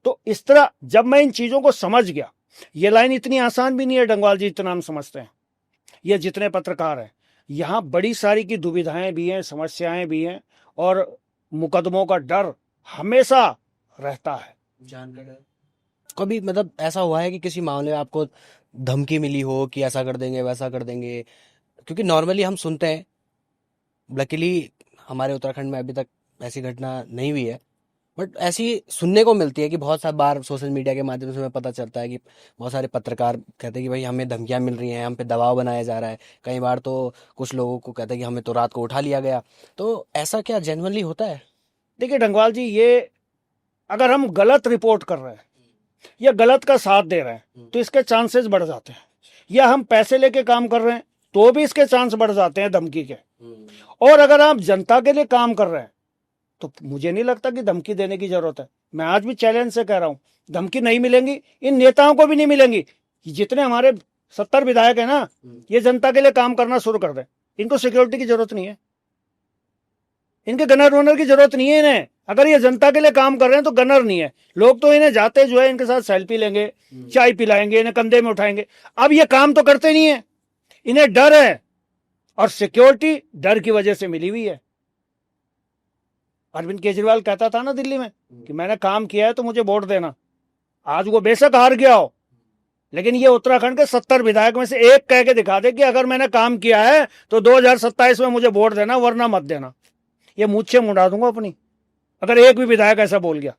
तो इस तरह जब मैं इन चीजों को समझ गया, ये लाइन इतनी आसान भी नहीं है डंगवाल जी, इतना हम समझते हैं। ये जितने पत्रकार हैं यहां बड़ी सारी की दुविधाएं भी हैं, समस्याएं भी हैं, और मुकदमों का डर हमेशा रहता है। कभी मतलब ऐसा हुआ है कि किसी मामले में आपको धमकी मिली हो कि ऐसा कर देंगे वैसा कर देंगे? क्योंकि नॉर्मली हम सुनते हैं, लकीली हमारे उत्तराखंड में अभी तक ऐसी घटना नहीं हुई है, बट ऐसी सुनने को मिलती है कि बहुत सारी बार सोशल मीडिया के माध्यम से हमें पता चलता है कि बहुत सारे पत्रकार कहते हैं कि भाई हमें धमकियां मिल रही हैं, हम पे दबाव बनाया जा रहा है। कई बार तो कुछ लोगों को कहते हैं कि हमें तो रात को उठा लिया गया। तो ऐसा क्या जेन्युइनली होता है? देखिए डंगवाल जी, ये अगर हम गलत रिपोर्ट कर रहे हैं या गलत का साथ दे रहे हैं तो इसके चांसेस बढ़ जाते हैं, या हम पैसे लेके काम कर रहे हैं तो भी इसके चांस बढ़ जाते हैं धमकी के। और अगर आप जनता के लिए काम कर रहे हैं तो मुझे नहीं लगता कि धमकी देने की जरूरत है। मैं आज भी चैलेंज से कह रहा हूं, धमकी नहीं मिलेंगी, इन नेताओं को भी नहीं मिलेंगी। जितने हमारे 70 विधायक है ना, ये जनता के लिए काम करना शुरू कर दें, इनको सिक्योरिटी की जरूरत नहीं है, इनके गनर वनर की जरूरत नहीं है इन्हें। अगर ये जनता के लिए काम कर रहे हैं तो गनर नहीं है, लोग तो इन्हें जाते जो है इनके साथ सेल्फी लेंगे, चाय पिलाएंगे, इन्हें कंधे में उठाएंगे। अब ये काम तो करते नहीं है, इन्हें डर है, और सिक्योरिटी डर की वजह से मिली हुई है। अरविंद केजरीवाल कहता था ना दिल्ली में कि मैंने काम किया है तो मुझे वोट देना। आज वो बेशक हार गया हो, लेकिन ये उत्तराखंड के 70 विधायक में से एक कह के दिखा दे कि अगर मैंने काम किया है तो 2027 में मुझे वोट देना, वरना मत देना। ये मुझसे मुड़ा दूंगा अपनी, अगर एक भी विधायक ऐसा बोल गया।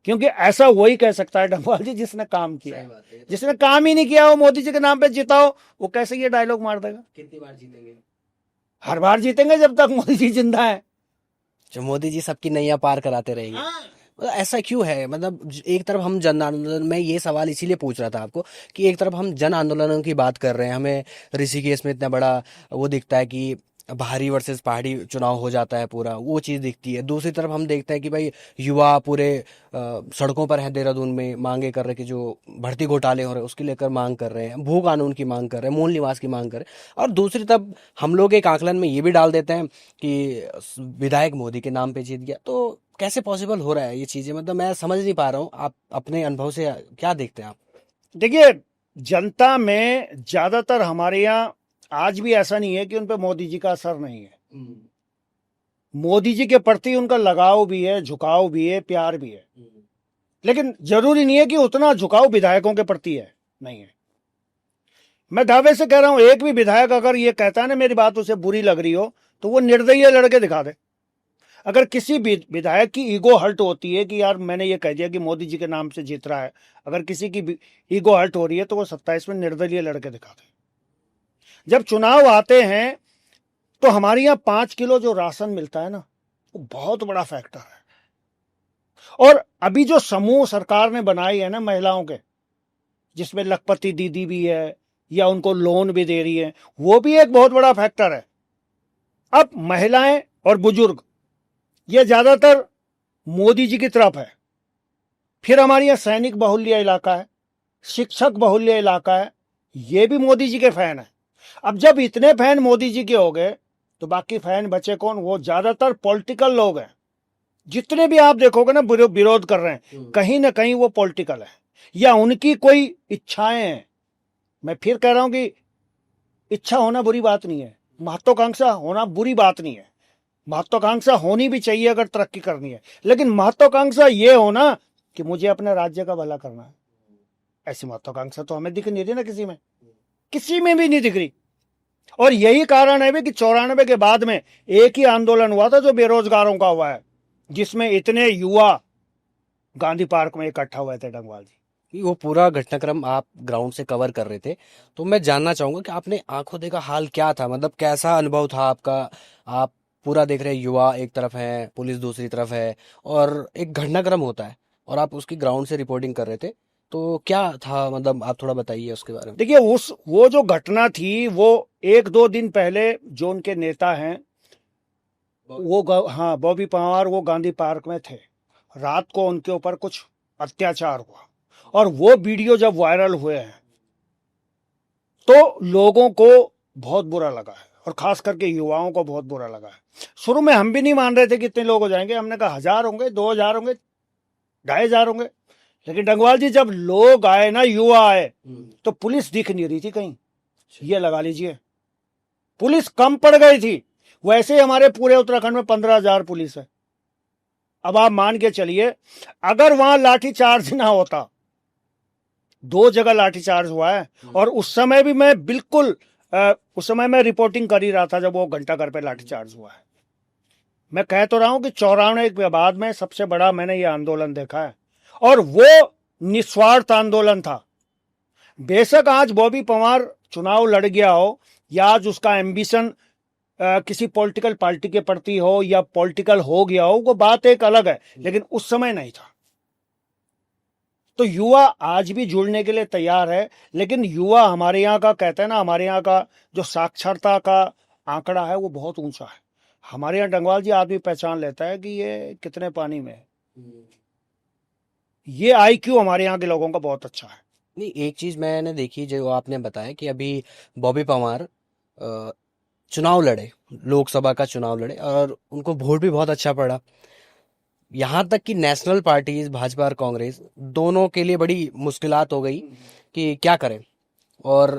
क्योंकि ऐसा वही कह सकता है डंगवाल जी जिसने काम किया है। जिसने काम ही नहीं किया हो, मोदी जी के नाम पे जिताओ, वो कैसे ये डायलॉग मार देगा? कितनी बार जीतेंगे? हर बार जीतेंगे जब तक मोदी जी जिंदा है। जो मोदी जी सबकी नैया पार कराते रहेंगे। मतलब ऐसा क्यों है? मतलब एक तरफ हम जन आंदोलन, मैं ये सवाल इसीलिए पूछ रहा था आपको कि एक तरफ हम जन आंदोलनों की बात कर रहे हैं, हमें ऋषिकेश में इतना बड़ा वो दिखता है कि बाहरी वर्सेस पहाड़ी चुनाव हो जाता है पूरा, वो चीज़ दिखती है। दूसरी तरफ हम देखते हैं कि भाई युवा पूरे सड़कों पर हैं देहरादून में, मांगे कर रहे कि जो भर्ती घोटाले हो रहे हैं उसके लेकर मांग कर रहे हैं, भू कानून की मांग कर रहे हैं, मूल निवास की मांग कर रहे हैं। और दूसरी तरफ हम लोग एक आकलन में ये भी डाल देते हैं कि विधायक मोदी के नाम पे जीत गया। तो कैसे पॉसिबल हो रहा है ये चीज़ें? मतलब मैं समझ नहीं पा रहा हूँ, आप अपने अनुभव से क्या देखते हैं आप? देखिए, जनता में ज्यादातर हमारे यहाँ आज भी ऐसा नहीं है कि उन पे मोदी जी का असर नहीं है। मोदी जी के प्रति उनका लगाव भी है, झुकाव भी है, प्यार भी है, लेकिन जरूरी नहीं है कि उतना झुकाव विधायकों के प्रति है, नहीं है। मैं दावे से कह रहा हूं, एक भी विधायक अगर ये कहता है ना मेरी बात उसे बुरी लग रही हो, तो वो निर्दयी लड़के दिखा दे। अगर किसी विधायक की ईगो हर्ट होती है कि यार मैंने ये कह दिया कि मोदी जी के नाम से जीत रहा है, अगर किसी की ईगो हर्ट हो रही है तो वो 27 में निर्दलीय लड़के दिखा दे। जब चुनाव आते हैं तो हमारे यहाँ 5 किलो जो राशन मिलता है ना, वो बहुत बड़ा फैक्टर है। और अभी जो समूह सरकार ने बनाई है ना महिलाओं के, जिसमें लखपति दीदी भी है या उनको लोन भी दे रही है, वो भी एक बहुत बड़ा फैक्टर है। अब महिलाएं और बुजुर्ग ये ज्यादातर मोदी जी की तरफ है। फिर हमारे यहाँ सैनिक बहुल्य इलाका है, शिक्षक बहुल्य इलाका है, ये भी मोदी जी के फैन है। अब जब इतने फैन मोदी जी के हो गए तो बाकी फैन बचे कौन? वो ज्यादातर पॉलिटिकल लोग हैं। जितने भी आप देखोगे ना विरोध कर रहे हैं, कहीं ना कहीं वो पॉलिटिकल है या उनकी कोई इच्छाएं हैं। मैं फिर कह रहा हूं कि इच्छा होना बुरी बात नहीं है, महत्वाकांक्षा होना बुरी बात नहीं है, महत्वाकांक्षा होनी भी चाहिए अगर तरक्की करनी है, लेकिन महत्वाकांक्षा ये हो ना कि मुझे अपने राज्य का भला करना है। ऐसी महत्वाकांक्षा तो हमें दिख नहीं रही ना, किसी में भी नहीं दिख रही। और यही कारण है भी कि 94 के बाद में एक ही आंदोलन हुआ था जो बेरोजगारों का हुआ है, जिसमें इतने युवा गांधी पार्क में इकट्ठा हुए थे डंगवाल जी। कि वो पूरा घटनाक्रम आप ग्राउंड से कवर कर रहे थे, तो मैं जानना चाहूंगा कि आपने आंखों देखा हाल क्या था, मतलब कैसा अनुभव था आपका। आप पूरा देख रहे हैं, युवा एक तरफ है, पुलिस दूसरी तरफ है, और एक घटनाक्रम होता है और आप उसकी ग्राउंड से रिपोर्टिंग कर रहे थे, तो क्या था, मतलब आप थोड़ा बताइए उसके बारे में। देखिए, वो जो घटना थी वो 1-2 दिन पहले जो उनके नेता हैं हाँ, बॉबी पंवार, वो गांधी पार्क में थे। रात को उनके ऊपर कुछ अत्याचार हुआ और वो वीडियो जब वायरल हुए हैं तो लोगों को बहुत बुरा लगा है, और खास करके युवाओं को बहुत बुरा लगा है। शुरू में हम भी नहीं मान रहे थे कि इतने लोग हो जाएंगे, हमने कहा 1000 होंगे, 2000 होंगे, 2500 होंगे। लेकिन डंगवाल जी, जब लोग आए ना, युवा आए, तो पुलिस दिख नहीं रही थी कहीं। ये लगा लीजिए, पुलिस कम पड़ गई थी। वैसे ही हमारे पूरे उत्तराखंड में 15,000 पुलिस है। अब आप मान के चलिए, अगर वहां लाठीचार्ज ना होता, 2 जगह लाठीचार्ज हुआ है, और उस समय भी मैं बिल्कुल उस समय मैं रिपोर्टिंग कर ही रहा था जब वो घंटाघर पे लाठीचार्ज हुआ है। मैं कह तो रहा हूं कि 94 के बाद में सबसे बड़ा मैंने ये आंदोलन देखा है, और वो निस्वार्थ आंदोलन था। बेशक आज बॉबी पंवार चुनाव लड़ गया हो, या आज उसका एम्बिशन किसी पॉलिटिकल पार्टी के प्रति हो, या पॉलिटिकल हो गया हो, वो बात एक अलग है, लेकिन उस समय नहीं था। तो युवा आज भी जुड़ने के लिए तैयार है, लेकिन युवा हमारे यहाँ का, कहते हैं ना, हमारे यहाँ का जो साक्षरता का आंकड़ा है वो बहुत ऊंचा है। हमारे यहाँ डंगवाल जी आदमी पहचान लेता है कि ये कितने पानी में है। ये आईक्यू हमारे यहाँ के लोगों का बहुत अच्छा है। नहीं, एक चीज मैंने देखी जो आपने बताया कि अभी बॉबी पंवार चुनाव लड़े, लोकसभा का चुनाव लड़े, और उनको वोट भी बहुत अच्छा पड़ा। यहाँ तक कि नेशनल पार्टीज भाजपा और कांग्रेस दोनों के लिए बड़ी मुश्किलात हो गई कि क्या करें। और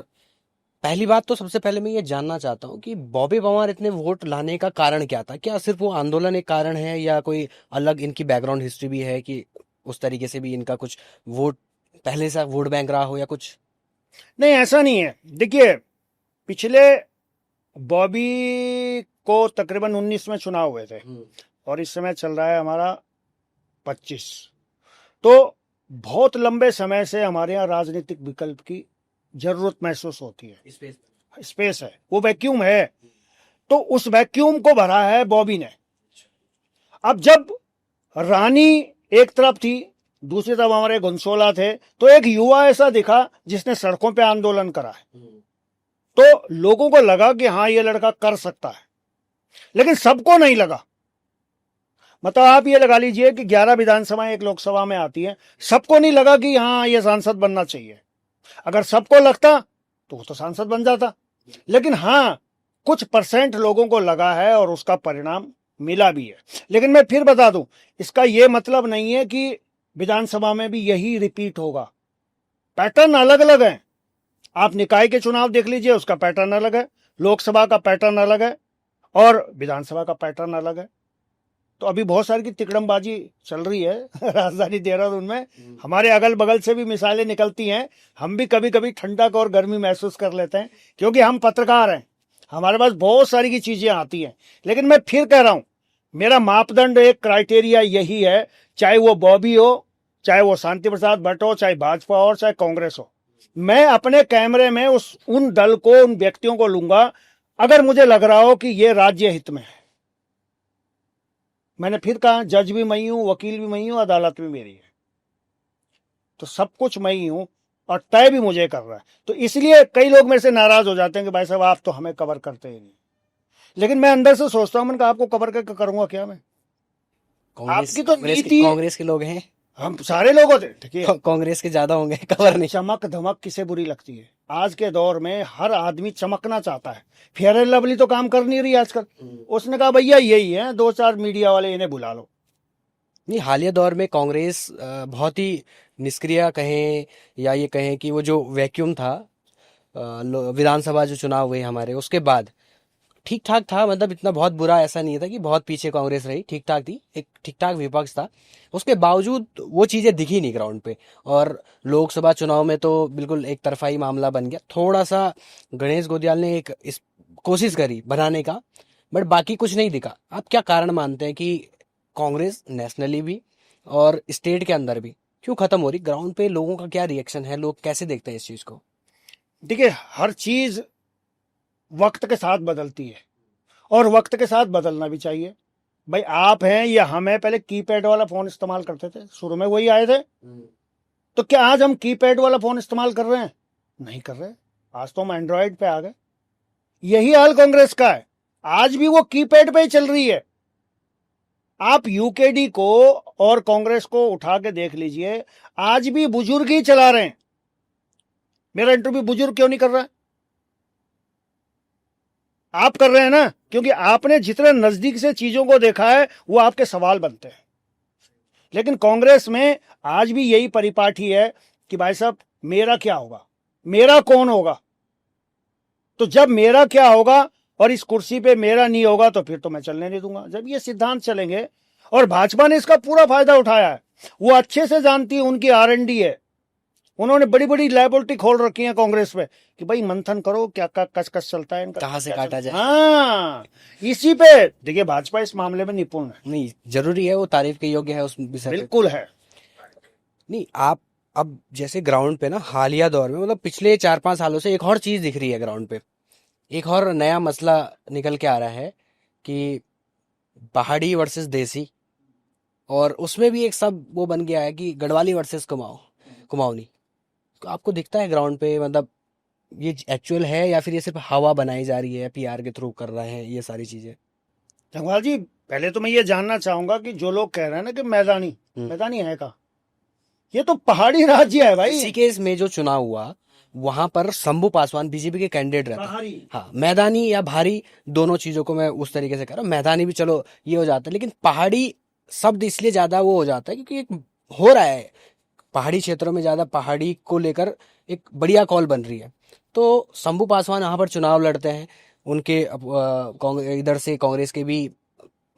पहली बात तो सबसे पहले मैं ये जानना चाहता हूँ कि बॉबी पंवार इतने वोट लाने का कारण क्या था? क्या सिर्फ वो आंदोलन एक कारण है, या कोई अलग इनकी बैकग्राउंड हिस्ट्री भी है कि उस तरीके से भी इनका कुछ वोट, पहले से वोट बैंक रहा हो या कुछ? नहीं, ऐसा नहीं है। देखिए, पिछले बॉबी को तकरीबन 19 में चुनाव हुए थे, और इस समय चल रहा है हमारा 25। तो बहुत लंबे समय से हमारे यहाँ राजनीतिक विकल्प की जरूरत महसूस होती है। स्पेस है, वो वैक्यूम है, तो उस वैक्यूम को भरा है बॉबी ने। अब जब रानी एक तरफ थी, दूसरी तरफ हमारे घुनसोला थे, तो एक युवा ऐसा दिखा जिसने सड़कों पे आंदोलन करा है। तो लोगों को लगा कि हाँ, ये लड़का कर सकता है, लेकिन सबको नहीं लगा। मतलब आप ये लगा लीजिए कि 11 विधानसभाएं एक लोकसभा में आती है, सबको नहीं लगा कि हाँ, ये सांसद बनना चाहिए। अगर सबको लगता तो वो तो सांसद बन जाता, लेकिन हाँ, कुछ % लोगों को लगा है, और उसका परिणाम मिला भी है। लेकिन मैं फिर बता दूं, इसका यह मतलब नहीं है कि विधानसभा में भी यही रिपीट होगा। पैटर्न अलग अलग है। आप निकाय के चुनाव देख लीजिए, उसका पैटर्न अलग है, लोकसभा का पैटर्न अलग है, और विधानसभा का पैटर्न अलग है। तो अभी बहुत सारी की तिकड़मबाजी चल रही है राजधानी देहरादून में। हमारे अगल बगल से भी मिसाइलें निकलती हैं। हम भी कभी कभी ठंडक और गर्मी महसूस कर लेते हैं, क्योंकि हम पत्रकार हैं, हमारे पास बहुत सारी की चीजें आती हैं। लेकिन मैं फिर कह रहा हूं, मेरा मापदंड, एक क्राइटेरिया यही है, चाहे वो बॉबी हो, चाहे वो शांति प्रसाद भट्ट हो, चाहे भाजपा हो, चाहे कांग्रेस हो, मैं अपने कैमरे में उन दल को, उन व्यक्तियों को लूंगा अगर मुझे लग रहा हो कि ये राज्य हित में है। मैंने फिर कहा, जज भी मैं ही हूं, वकील भी मैं ही हूं, अदालत भी मेरी है, तो सब कुछ मैं ही हूं, और तय भी मुझे कर रहा है। तो इसलिए कई लोग मेरे से नाराज हो जाते हैं कि भाई साहब, आप तो हमें कवर करते ही नहीं। लेकिन मैं अंदर से सोचता हूं, मैंने कहा, आपको कवर करके करूंगा क्या मैं? आपकी तो नीति, कांग्रेस के लोग हैं, हम सारे लोग होते। देखिए, कांग्रेस के ज्यादा होंगे, कवर नहीं। चमक धमक किसे बुरी लगती है? आज के दौर में हर आदमी चमकना चाहता है। फेयर एंड लवली तो काम कर नहीं रही आजकल। उसने कहा, भैया यही है, 2-4 मीडिया वाले, इन्हें बुला लो। नहीं, हालिया दौर में कांग्रेस बहुत ही निष्क्रिय कहें, या ये कहें कि वो जो वैक्यूम था, विधानसभा जो चुनाव हुए हमारे, उसके बाद ठीक ठाक था, मतलब इतना बहुत बुरा ऐसा नहीं था कि बहुत पीछे कांग्रेस रही, ठीक ठाक थी, एक ठीक ठाक विपक्ष था। उसके बावजूद वो चीजें दिखी नहीं ग्राउंड पे। और लोकसभा चुनाव में तो बिल्कुल एक तरफा ही मामला बन गया। थोड़ा सा गणेश गोदियाल ने एक इस कोशिश करी बनाने का, बट बाकी कुछ नहीं दिखा। आप क्या कारण मानते हैं कि कांग्रेस नेशनली भी और स्टेट के अंदर भी क्यों खत्म हो रही? ग्राउंड पे लोगों का क्या रिएक्शन है, लोग कैसे देखते हैं इस चीज को? देखिए, हर चीज वक्त के साथ बदलती है और वक्त के साथ बदलना भी चाहिए। भाई आप हैं या हम हैं, पहले कीपैड वाला फोन इस्तेमाल करते थे, शुरू में वही आए थे। तो क्या आज हम कीपैड वाला फोन इस्तेमाल कर रहे हैं? नहीं कर रहे। आज तो हम एंड्रॉयड पे आ गए। यही हाल कांग्रेस का है, आज भी वो कीपैड पे ही चल रही है। आप यूकेडी को और कांग्रेस को उठा के देख लीजिए, आज भी बुजुर्ग ही चला रहे हैं। मेरा इंटरव्यू बुजुर्ग क्यों नहीं कर रहा है? आप कर रहे हैं ना, क्योंकि आपने जितने नजदीक से चीजों को देखा है वो आपके सवाल बनते हैं। लेकिन कांग्रेस में आज भी यही परिपाटी है कि भाई साहब मेरा क्या होगा, मेरा कौन होगा। तो जब मेरा क्या होगा और इस कुर्सी पे मेरा नहीं होगा तो फिर तो मैं चलने नहीं दूंगा। जब ये सिद्धांत चलेंगे, और भाजपा ने इसका पूरा फायदा उठाया है, वो अच्छे से जानती है, उनकी R&D है। उन्होंने बड़ी बड़ी लैबोरेटरी खोल रखी है कांग्रेस में कि भाई मंथन करो क्या कस कस चलता है इनका, कहाँ से क्या काटा चलता है। जाए। हाँ, इसी पे देखिए भाजपा इस मामले में निपुण है। नहीं, जरूरी है, वो तारीफ के योग्य है उस विषय पे। बिल्कुल है। नहीं, आप अब जैसे ग्राउंड पे ना हालिया दौर में, मतलब पिछले 4-5 सालों से एक और चीज दिख रही है ग्राउंड पे। एक और नया मसला निकल के आ रहा है कि पहाड़ी वर्सेस देसी। और उसमें भी एक सब वो बन गया है कि गढ़वाली वर्सेस कुमाऊनी। तो आपको दिखता है ग्राउंड पे, मतलब ये एक्चुअल है या फिर ये सिर्फ हवा बनाई जा रही है, PR के थ्रू कर रहे हैं ये सारी चीजें? जंगवाल जी, पहले तो मैं ये जानना चाहूंगा कि जो लोग कह रहे हैं ना कि मैदानी मैदानी है का, ये तो पहाड़ी राज्य है भाई। ऋषिकेश में जो चुनाव हुआ वहां पर शंभू पासवान BJP के कैंडिडेट रहते हैं। पहाड़ी। हाँ, मैदानी या भारी दोनों चीजों को मैं उस तरीके से कह रहा हूँ। मैदानी भी चलो ये हो जाता है, लेकिन पहाड़ी शब्द इसलिए ज्यादा वो हो जाता है क्योंकि एक हो रहा है पहाड़ी क्षेत्रों में, ज्यादा पहाड़ी को लेकर एक बढ़िया कॉल बन रही है। तो शंभू पासवान यहाँ पर चुनाव लड़ते हैं। उनके इधर से कांग्रेस के भी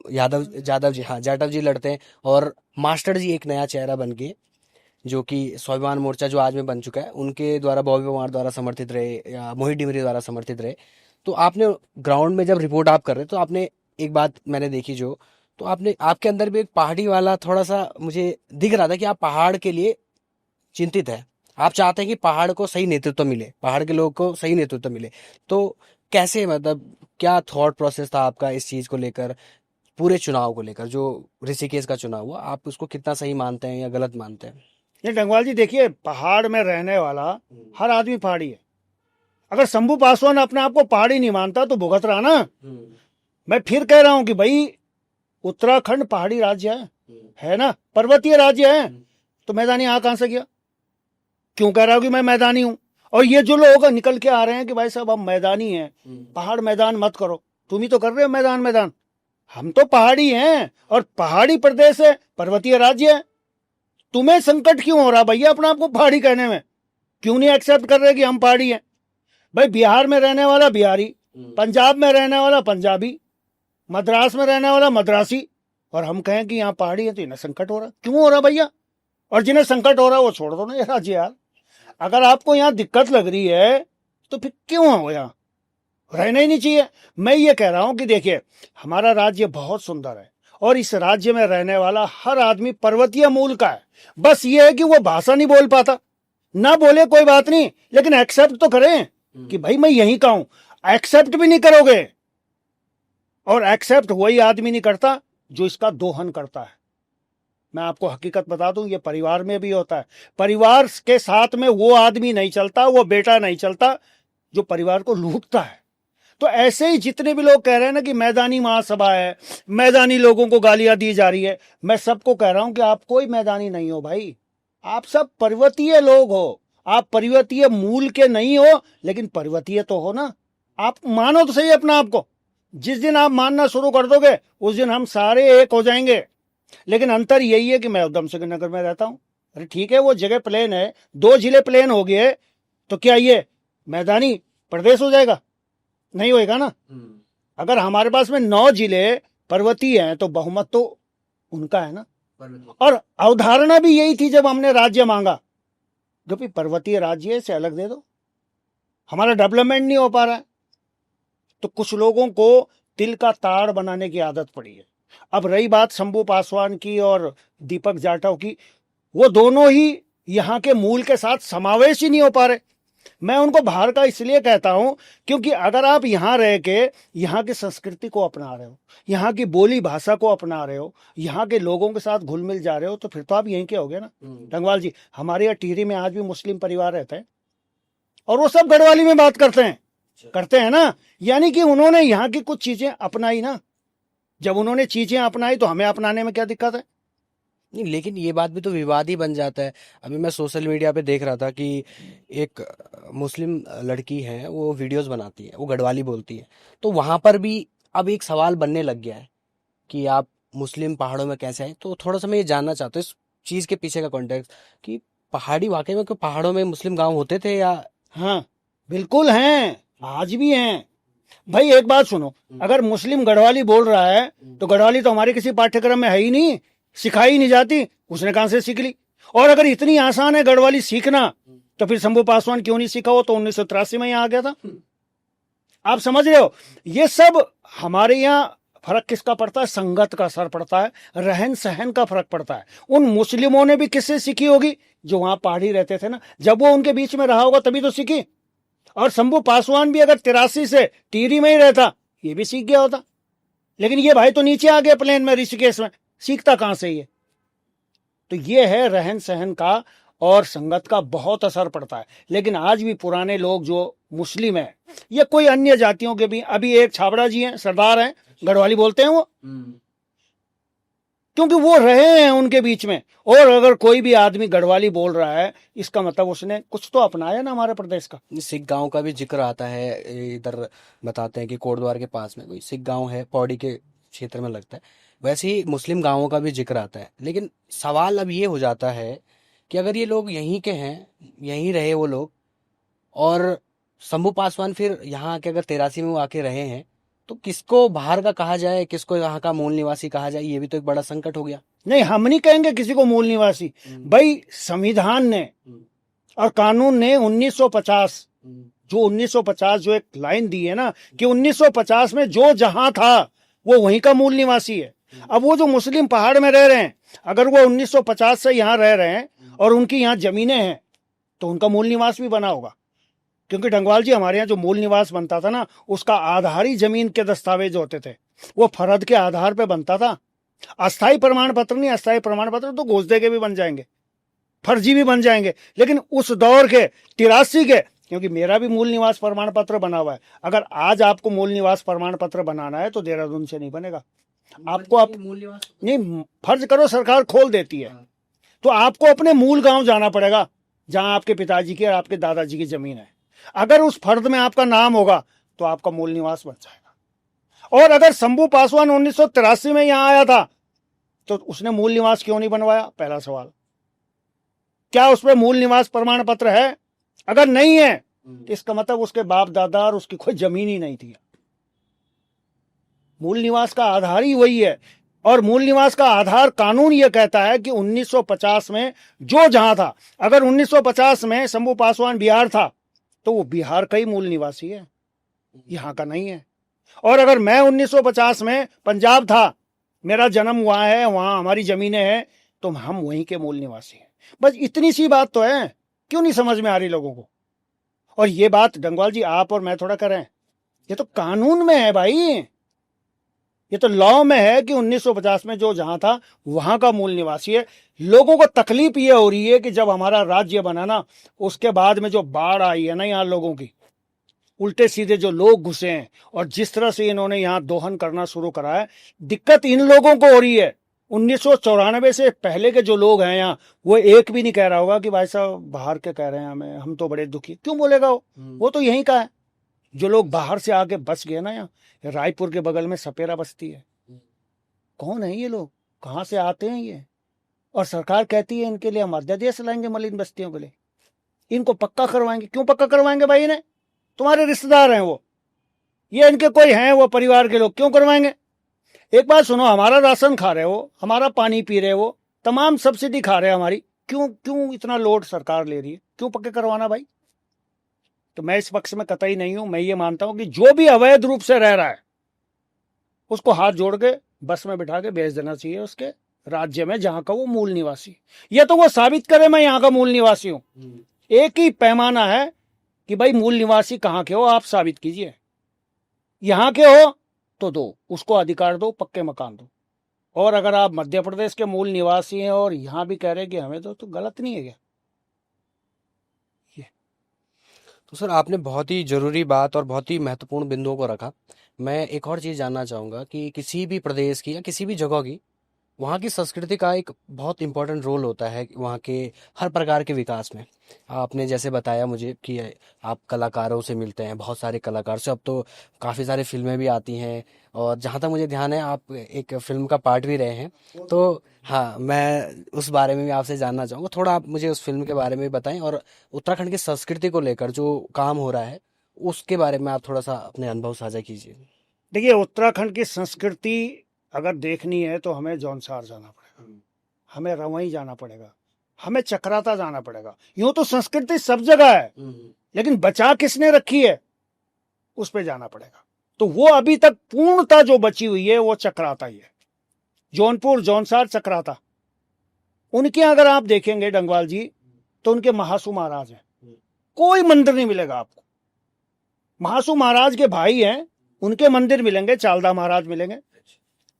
जादव जी, हाँ जाटव जी लड़ते हैं। और मास्टर जी एक नया चेहरा बन के, जो कि स्वाभिमान मोर्चा जो आज में बन चुका है, उनके द्वारा, बॉबी पवार द्वारा समर्थित रहे या मोहित डिमरी द्वारा समर्थित रहे। तो आपने ग्राउंड में जब रिपोर्ट आप कर रहे तो आपने एक बात मैंने देखी जो, तो आपने आपके अंदर भी एक पहाड़ी वाला थोड़ा सा मुझे दिख रहा था कि आप पहाड़ के लिए चिंतित है। आप चाहते हैं कि पहाड़ को सही नेतृत्व मिले, पहाड़ के लोगों को सही नेतृत्व मिले। तो कैसे, मतलब क्या थॉट प्रोसेस था आपका इस चीज को लेकर, पूरे चुनाव को लेकर? जो ऋषिकेश का चुनाव हुआ, आप उसको कितना सही मानते हैं या गलत मानते हैं? ये डंगवाल जी देखिए, पहाड़ में रहने वाला हर आदमी पहाड़ी है। अगर शंभू पासवान अपने आप को पहाड़ी नहीं मानता तो भुगत रहा ना। मैं फिर कह रहा हूं कि भाई उत्तराखंड पहाड़ी राज्य है ना, पर्वतीय राज्य है। तो मैदानी यहां कहां से गया? क्यों कह रहा हूं कि मैं मैदानी हूं? और ये जो लोग निकल के आ रहे हैं कि भाई साहब हम मैदानी हैं, पहाड़ मैदान मत करो, तुम ही तो कर रहे हो मैदान मैदान। हम तो पहाड़ी हैं और पहाड़ी प्रदेश है, पर्वतीय राज्य है। तुम्हें संकट क्यों हो रहा भैया अपने आप को पहाड़ी कहने में? क्यों नहीं एक्सेप्ट कर रहे कि हम पहाड़ी हैं? भाई बिहार में रहने वाला बिहारी, पंजाब में रहने वाला पंजाबी, मद्रास में रहने वाला मद्रासी, और हम कहें कि यहाँ पहाड़ी है तो इन्हें संकट हो रहा। क्यों हो रहा भैया? और जिन्हें संकट हो रहा है वो छोड़ दो ना ये राज्य यार। अगर आपको यहाँ दिक्कत लग रही है तो फिर क्यों हो यहाँ? रहना ही नहीं चाहिए। मैं ये कह रहा हूं कि देखिए, हमारा राज्य बहुत सुंदर है और इस राज्य में रहने वाला हर आदमी पर्वतीय मूल का है। बस ये है कि वो भाषा नहीं बोल पाता। ना बोले कोई बात नहीं, लेकिन एक्सेप्ट तो करें कि भाई मैं यहीं का हूं। एक्सेप्ट भी नहीं करोगे, और एक्सेप्ट वही आदमी नहीं करता जो इसका दोहन करता है। मैं आपको हकीकत बता दूं, ये परिवार में भी होता है। परिवार के साथ में वो आदमी नहीं चलता, वो बेटा नहीं चलता जो परिवार को लूटता है। तो ऐसे ही जितने भी लोग कह रहे हैं ना कि मैदानी महासभा है, मैदानी लोगों को गालियां दी जा रही है, मैं सबको कह रहा हूं कि आप कोई मैदानी नहीं हो भाई। आप सब पर्वतीय लोग हो। आप पर्वतीय मूल के नहीं हो, लेकिन पर्वतीय तो हो ना। आप मानो तो सही अपना आप को। जिस दिन आप मानना शुरू कर दोगे उस दिन हम सारे एक हो जाएंगे। लेकिन अंतर यही है कि मैं उधम सिंह नगर में रहता हूं। अरे ठीक है, वो जगह प्लेन है, 2 जिले प्लेन हो गए, तो क्या ये मैदानी प्रदेश हो जाएगा? नहीं होएगा ना। अगर हमारे पास में 9 जिले पर्वतीय हैं तो बहुमत तो उनका है ना। और अवधारणा भी यही थी जब हमने राज्य मांगा, जो भी पर्वतीय राज्य है इसे अलग दे दो, हमारा डेवलपमेंट नहीं हो पा रहा है। तो कुछ लोगों को तिल का ताड़ बनाने की आदत पड़ी है। अब रही बात शंभू पासवान की और दीपक जाटव की, वो दोनों ही यहाँ के मूल के साथ समावेश ही नहीं हो पा रहे। मैं उनको बाहर का इसलिए कहता हूं क्योंकि अगर आप यहां रह के यहाँ की संस्कृति को अपना रहे हो, यहाँ की बोली भाषा को अपना रहे हो, यहाँ के लोगों के साथ घुल मिल जा रहे हो, तो फिर तो आप यहीं के होगे ना। डंगवाल जी, हमारे यहाँ टिहरी में आज भी मुस्लिम परिवार रहते हैं और वो सब गढ़वाली में बात करते हैं ना। यानी कि उन्होंने यहाँ की कुछ चीजें अपनाई ना। जब उन्होंने चीजें अपनाई तो हमें अपनाने में क्या दिक्कत है? नहीं, लेकिन ये बात भी तो विवाद ही बन जाता है। अभी मैं सोशल मीडिया पे देख रहा था कि एक मुस्लिम लड़की है, वो वीडियोस बनाती है, वो गढ़वाली बोलती है, तो वहां पर भी अब एक सवाल बनने लग गया है कि आप मुस्लिम पहाड़ों में कैसे आए। तो थोड़ा सा मैं ये जानना चाहता हूँ इस चीज के पीछे का कॉन्टेक्स्ट, कि पहाड़ी वाकई में कोई पहाड़ों में मुस्लिम गांव होते थे या? हाँ, बिल्कुल हैं, आज भी हैं भाई। एक बात सुनो, अगर मुस्लिम गढ़वाली बोल रहा है तो गढ़वाली तो हमारे किसी पाठ्यक्रम में है ही नहीं, सिखाई नहीं जाती, उसने कहां से सीख ली? और अगर इतनी आसान है गढ़वाली सीखना तो फिर शंभू पासवान क्यों नहीं सीखा? वो तो 1983 में यहां आ गया था। आप समझ रहे हो? ये सब हमारे यहाँ फर्क किसका पड़ता है? संगत का असर पड़ता है, रहन सहन का फर्क पड़ता है। उन मुस्लिमों ने भी किससे सीखी होगी? जो वहां पहाड़ी रहते थे ना, जब वो उनके बीच में रहा होगा तभी तो सीखी। और शंभू पासवान भी अगर 83 से टिहरी में ही रहता, ये भी सीख गया होता। लेकिन ये भाई तो नीचे आ गया प्लेन में, ऋषिकेश में, सीखता कहां से ये? तो ये है रहन सहन का और संगत का बहुत असर पड़ता है। लेकिन आज भी पुराने लोग जो मुस्लिम है या कोई अन्य जातियों के भी, अभी एक छाबड़ा जी हैं, सरदार हैं, गढ़वाली बोलते हैं वो, क्योंकि वो रहे हैं उनके बीच में। और अगर कोई भी आदमी गढ़वाली बोल रहा है, इसका मतलब उसने कुछ तो अपनाया ना हमारे प्रदेश का। सिख गांव का भी जिक्र आता है इधर, बताते हैं कि कोटद्वार के पास में कोई सिख गांव है, पौड़ी के क्षेत्र में लगता है। वैसे ही मुस्लिम गांवों का भी जिक्र आता है। लेकिन सवाल अब ये हो जाता है कि अगर ये लोग यहीं के हैं, यहीं रहे वो लोग, और शंभू पासवान फिर यहाँ आके अगर 83 में वो आके रहे हैं, तो किसको बाहर का कहा जाए, किसको यहाँ का मूल निवासी कहा जाए? ये भी तो एक बड़ा संकट हो गया। नहीं, हम नहीं कहेंगे किसी को मूल निवासी। भाई संविधान ने और कानून ने 1950 जो एक लाइन दी है ना कि 1950 में जो जहां था वो वहीं का मूल निवासी है। अब वो जो मुस्लिम पहाड़ में रह रहे हैं, अगर वो 1950 से यहां रह रहे हैं और उनकी यहां जमीनें हैं तो उनका मूल निवास भी बना होगा। क्योंकि डंगवाल जी, हमारे यहाँ जो मूल निवास बनता था ना, उसका आधार ही जमीन के दस्तावेज होते थे, वो फर्द के आधार पे बनता था। अस्थाई प्रमाण पत्र नहीं, अस्थाई प्रमाण पत्र तो घोषदे के भी बन जाएंगे, फर्जी भी बन जाएंगे। लेकिन उस दौर के 83 के, क्योंकि मेरा भी मूल निवास प्रमाण पत्र बना हुआ है, अगर आज आपको मूल निवास प्रमाण पत्र बनाना है तो देहरादून से नहीं बनेगा। आपको आप मूल निवास नहीं, फर्ज करो सरकार खोल देती है, तो आपको अपने मूल गांव जाना पड़ेगा जहां आपके पिताजी की और आपके दादाजी की जमीन है। अगर उस फर्द में आपका नाम होगा तो आपका मूल निवास बन जाएगा। और अगर शंभू पासवान 1983 में यहां आया था तो उसने मूल निवास क्यों नहीं बनवाया? पहला सवाल, क्या उस पर मूल निवास प्रमाण पत्र है? अगर नहीं है तो इसका मतलब उसके बाप दादा और उसकी कोई जमीन ही नहीं थी। मूल निवास का आधार ही वही है। और मूल निवास का आधार कानून यह कहता है कि 1950 में जो जहां था, अगर 1950 में शंभू पासवान बिहार था तो वो बिहार का ही मूल निवासी है, यहां का नहीं है। और अगर मैं 1950 में पंजाब था, मेरा जन्म वहां है, वहां हमारी जमीनें हैं, तो हम वहीं के मूल निवासी हैं। बस इतनी सी बात तो है। क्यों नहीं समझ में आ रही लोगों को? और ये बात डंगवाल जी आप और मैं थोड़ा करें, ये तो कानून में है भाई, ये तो लॉ में है कि 1950 में जो जहां था वहां का मूल निवासी है। लोगों को तकलीफ ये हो रही है कि जब हमारा राज्य बना ना, उसके बाद में जो बाढ़ आई है ना यहाँ लोगों की, उल्टे सीधे जो लोग घुसे हैं और जिस तरह से इन्होंने यहाँ दोहन करना शुरू करा है, दिक्कत इन लोगों को हो रही है। 1994 से पहले के जो लोग हैं यहाँ, वो एक भी नहीं कह रहा होगा कि भाई साहब बाहर के कह रहे हैं हमें, हम तो बड़े दुखी। क्यों बोलेगा वो तो यहीं का है। जो लोग बाहर से आके बस गए ना, यहाँ रायपुर के बगल में सपेरा बस्ती है, कौन है ये लोग, कहाँ से आते हैं ये? और सरकार कहती है इनके लिए हम अध्यादेश लाएंगे मलिन बस्तियों के लिए, इनको पक्का करवाएंगे। क्यों पक्का करवाएंगे भाई? इन्हें तुम्हारे रिश्तेदार हैं वो, ये इनके कोई हैं वो परिवार के लोग, क्यों करवाएंगे? एक बात सुनो, हमारा राशन खा रहे हो, हमारा पानी पी रहे हो, तमाम सब्सिडी खा रहे हैं हमारी, क्यों क्यों इतना लोड सरकार ले रही है? क्यों पक्के करवाना भाई? तो मैं इस पक्ष में कतई नहीं हूं। मैं ये मानता हूं कि जो भी अवैध रूप से रह रहा है उसको हाथ जोड़ के बस में बिठा के भेज देना चाहिए उसके राज्य में जहां का वो मूल निवासी। ये तो वो साबित करे मैं यहां का मूल निवासी हूं। एक ही पैमाना है कि भाई मूल निवासी कहां के हो, आप साबित कीजिए। यहां के हो तो दो, उसको अधिकार दो, पक्के मकान दो। और अगर आप मध्य प्रदेश के मूल निवासी हैं और यहां भी कह रहे हैं कि हमें तो गलत नहीं है क्या? तो सर आपने बहुत ही जरूरी बात और बहुत ही महत्वपूर्ण बिंदुओं को रखा। मैं एक और चीज़ जानना चाहूँगा कि किसी भी प्रदेश की या किसी भी जगह की वहाँ की संस्कृति का एक बहुत इंपॉर्टेंट रोल होता है वहाँ के हर प्रकार के विकास में। आपने जैसे बताया मुझे कि आप कलाकारों से मिलते हैं, बहुत सारे कलाकार से, अब तो काफ़ी सारी फिल्में भी आती हैं और जहाँ तक मुझे ध्यान है आप एक फिल्म का पार्ट भी रहे हैं। तो हाँ, मैं उस बारे में भी आपसे जानना चाहूँगा। थोड़ा आप मुझे उस फिल्म के बारे में भी बताएं और उत्तराखंड की संस्कृति को लेकर जो काम हो रहा है उसके बारे में आप थोड़ा सा अपने अनुभव साझा कीजिए। देखिए, उत्तराखंड की संस्कृति अगर देखनी है तो हमें जौनसार जाना पड़ेगा, हमें रवई जाना पड़ेगा, हमें चक्राता जाना पड़ेगा। यूं तो संस्कृति सब जगह है, लेकिन बचा किसने रखी है उस पे जाना पड़ेगा। तो वो अभी तक पूर्णता जो बची हुई है वो चक्राता ही है। जौनपुर, जौनसार, चक्राता, उनके अगर आप देखेंगे डंगवाल जी तो उनके महासू महाराज हैं, कोई मंदिर नहीं मिलेगा आपको। महासू महाराज के भाई हैं, उनके मंदिर मिलेंगे, चालदा महाराज मिलेंगे,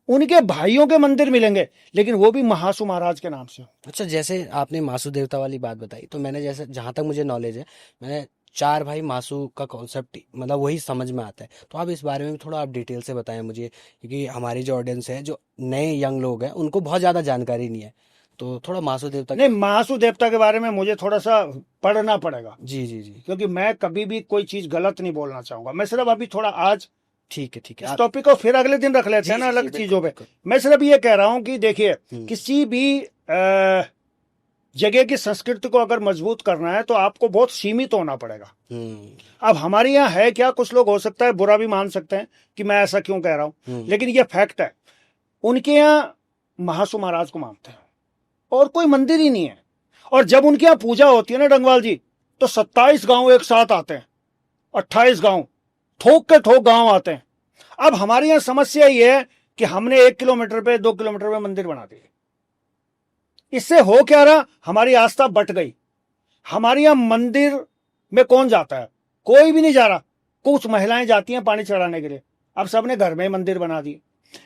उनके भाइयों के मंदिर मिलेंगे, लेकिन वो भी महासू महाराज के नाम से। अच्छा, जैसे आपने मासू देवता वाली बात बताई तो मैंने जैसे जहाँ तक मुझे नॉलेज है, मैंने चार भाई मासू का कॉन्सेप्ट मतलब वही समझ में आता है। तो आप इस बारे में भी थोड़ा आप डिटेल से बताएं मुझे, क्योंकि हमारी जो ऑडियंस है, जो नए यंग लोग हैं, उनको बहुत ज़्यादा जानकारी नहीं है। तो थोड़ा मासू देवता नहीं, महासू देवता के बारे में मुझे थोड़ा सा पढ़ना पड़ेगा। जी जी जी, क्योंकि मैं कभी भी कोई चीज गलत नहीं बोलना चाहूंगा। मैं सिर्फ अभी थोड़ा आज ठीक है ठीक है। इस टॉपिक को फिर अगले दिन रख लेते हैं ना, अलग चीजों पे। मैं सिर्फ ये कह रहा हूं कि देखिए, किसी भी जगह की संस्कृति को अगर मजबूत करना है तो आपको बहुत सीमित होना पड़ेगा। अब हमारे यहाँ है क्या, कुछ लोग हो सकता है बुरा भी मान सकते हैं कि मैं ऐसा क्यों कह रहा हूं, लेकिन ये फैक्ट है। उनके यहाँ महासू महाराज को मानते हैं और कोई मंदिर ही नहीं है। और जब उनके यहाँ पूजा होती है ना डंगवाल जी, तो 27 गांव एक साथ आते हैं, 28 गांव, थोक के थोक गांव आते हैं। अब हमारे यहाँ समस्या ये है कि हमने 1 किलोमीटर पे 2 किलोमीटर में मंदिर बना दिए। इससे हो क्या रहा, हमारी आस्था बट गई। हमारे यहाँ मंदिर में कौन जाता है? कोई भी नहीं जा रहा। कुछ महिलाएं जाती हैं पानी चढ़ाने के लिए, अब सबने घर में मंदिर बना दिए।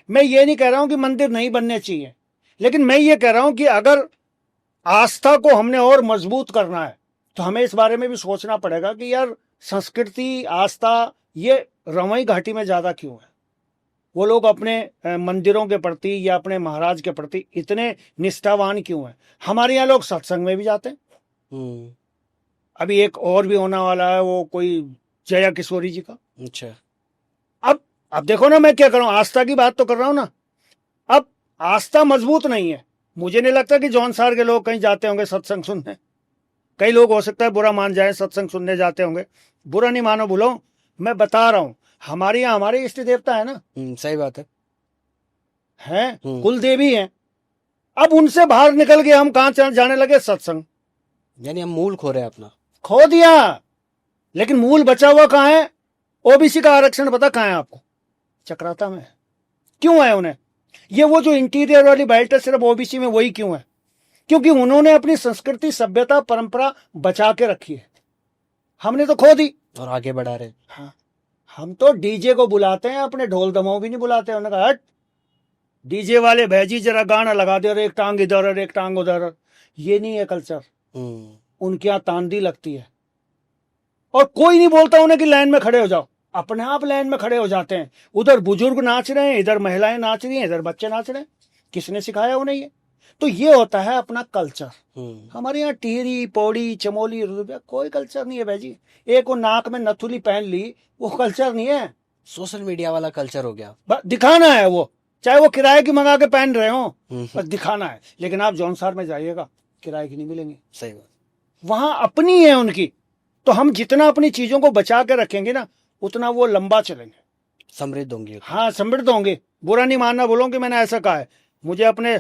मैं ये नहीं कह रहा हूं कि मंदिर नहीं बनने चाहिए, लेकिन मैं ये कह रहा हूं कि अगर आस्था को हमने और मजबूत करना है तो हमें इस बारे में भी सोचना पड़ेगा कि यार संस्कृति, आस्था ये रवई घाटी में ज्यादा क्यों है? वो लोग अपने मंदिरों के प्रति या अपने महाराज के प्रति इतने निष्ठावान क्यों हैं? हमारे यहाँ लोग सत्संग में भी जाते हैं। अभी एक और भी होने वाला है, वो कोई जया किशोरी जी का। अच्छा, अब देखो ना, मैं क्या कर रहा हूं, आस्था की बात तो कर रहा हूं ना। अब आस्था मजबूत नहीं है, मुझे नहीं लगता कि जौनसार के लोग कहीं जाते होंगे सत्संग सुनने। कई लोग हो सकता है बुरा मान जाए, सत्संग सुनने जाते होंगे, बुरा नहीं मानो बोलो। मैं बता रहा हूं, हमारे यहाँ हमारे इष्ट देवता है ना, सही बात है, कुल देवी हैं। अब उनसे बाहर निकल के हम कहां जाने लगे? सत्संग। यानी हम मूल खो रहे हैं, अपना खो दिया। लेकिन मूल बचा हुआ कहां है? ओबीसी का आरक्षण पता कहां है आपको? चक्राता में। क्यों है उन्हें? ये वो जो इंटीरियर वाली बेल्ट है सिर्फ ओबीसी में, वही क्यों है? क्योंकि उन्होंने अपनी संस्कृति, सभ्यता, परंपरा बचा के रखी है। हमने तो खो दी और आगे बढ़ा रहे। हाँ, हम तो डीजे को बुलाते हैं, अपने ढोल दमाऊ भी नहीं बुलाते। उन्होंने कहा हट डीजे वाले भैजी जरा गाना लगा दे, और एक टांग इधर और एक टांग उधर। ये नहीं है कल्चर। उनके यहाँ तांदी लगती है और कोई नहीं बोलता उन्हें कि लाइन में खड़े हो जाओ, अपने आप लाइन में खड़े हो जाते हैं। उधर बुजुर्ग नाच रहे हैं, इधर महिलाएं नाच रही हैं, इधर बच्चे नाच रहे हैं। किसने सिखाया उन्हें ये? तो ये होता है अपना कल्चर। हमारे यहाँ टिहरी, पौड़ी, चमोली, रुद्रप्रयाग कोई कल्चर नहीं है भाई। एक वो नाक में नथुली पहन ली, वो कल्चर नहीं है। सोशल मीडिया वाला कल्चर हो गया। दिखाना है वो, चाहे वो किराए की मंगा के पहन रहे हो, बस दिखाना है। लेकिन आप जौनसार में जाइएगा, किराए की नहीं मिलेंगी। सही बात, वहां अपनी है उनकी। तो हम जितना अपनी चीजों को बचा के रखेंगे ना, उतना वो लंबा चलेंगे। समृद्ध होंगी। हाँ, समृद्ध होंगे। बुरा नहीं मानना, बोलो कि मैंने ऐसा कहा है, मुझे अपने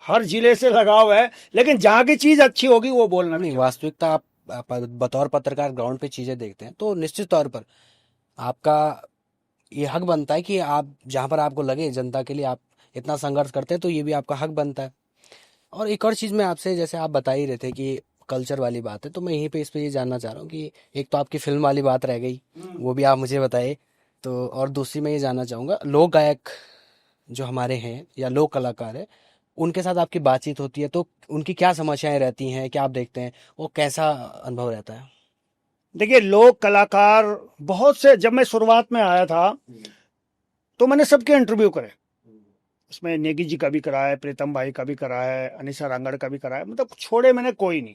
हर जिले से लगाव है, लेकिन जहाँ की चीज अच्छी होगी वो बोलना नहीं, नहीं। वास्तविकता आप बतौर पत्रकार ग्राउंड पे चीजें देखते हैं तो निश्चित तौर पर आपका ये हक बनता है कि आप जहां पर आपको लगे जनता के लिए आप इतना संघर्ष करते हैं, तो ये भी आपका हक बनता है। और एक और चीज मैं आपसे, जैसे आप बता ही रहे थे कि कल्चर वाली बात है, तो मैं यहीं पे इस पे ये जानना चाह रहा हूँ कि एक तो आपकी फिल्म वाली बात रह गई, वो भी आप मुझे बताइए। तो और दूसरी मैं ये जानना चाहूंगा, लोक गायक जो हमारे हैं या लोक कलाकार है, उनके साथ आपकी बातचीत होती है तो उनकी क्या समस्याएं रहती हैं, क्या आप देखते हैं, वो कैसा अनुभव रहता है? देखिए, लोक कलाकार बहुत से, जब मैं शुरुआत में आया था तो मैंने सबके इंटरव्यू करे। उसमें नेगी जी का भी करा है, प्रीतम भाई का भी करा है, अनिशा रांगड़ का भी करा है, मतलब छोड़े मैंने कोई नहीं।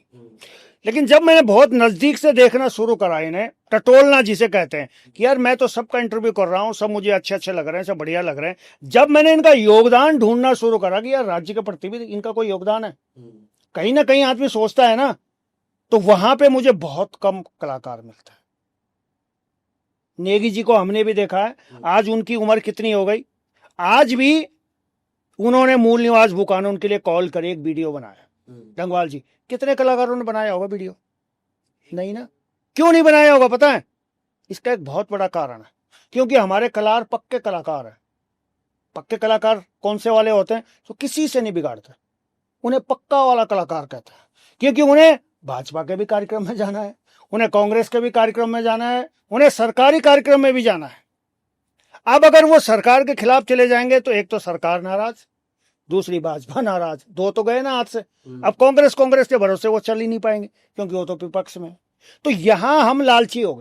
लेकिन जब मैंने बहुत नजदीक से देखना शुरू करा, इन्हें टटोलना जिसे कहते हैं, कि यार मैं तो सबका इंटरव्यू कर रहा हूँ, सब मुझे अच्छे अच्छे लग रहे हैं, सब बढ़िया लग रहे हैं, जब मैंने इनका योगदान ढूंढना शुरू करा कि यार राज्य के प्रति भी इनका कोई योगदान है, कहीं ना कहीं आदमी सोचता है ना, तो वहां पे मुझे बहुत कम कलाकार मिलता है। नेगी जी को हमने भी देखा है, आज उनकी उम्र कितनी हो गई, आज भी उन्होंने मूल निवास बुकानन के लिए कॉल कर एक वीडियो बनाया। डंगवाल जी, कितने कलाकारों ने बनाया होगा वीडियो? नहीं ना। क्यों नहीं बनाया होगा पता है? इसका एक बहुत बड़ा कारण है, क्योंकि हमारे कलाकार पक्के कलाकार हैं। पक्के कलाकार कौन से वाले होते हैं? तो किसी से नहीं बिगाड़ते, उन्हें पक्का वाला कलाकार कहते हैं, क्योंकि उन्हें भाजपा के भी कार्यक्रम में जाना है, उन्हें कांग्रेस के भी कार्यक्रम में जाना है, उन्हें सरकारी कार्यक्रम में भी जाना है। अब अगर वो सरकार के खिलाफ चले जाएंगे तो एक तो सरकार नाराज, दूसरी भाजपा नाराज, दो तो गए ना हाथ से। अब कांग्रेस के भरोसे वो चल ही नहीं पाएंगे, क्योंकि वो तो विपक्ष में। तो यहां हम लालची हो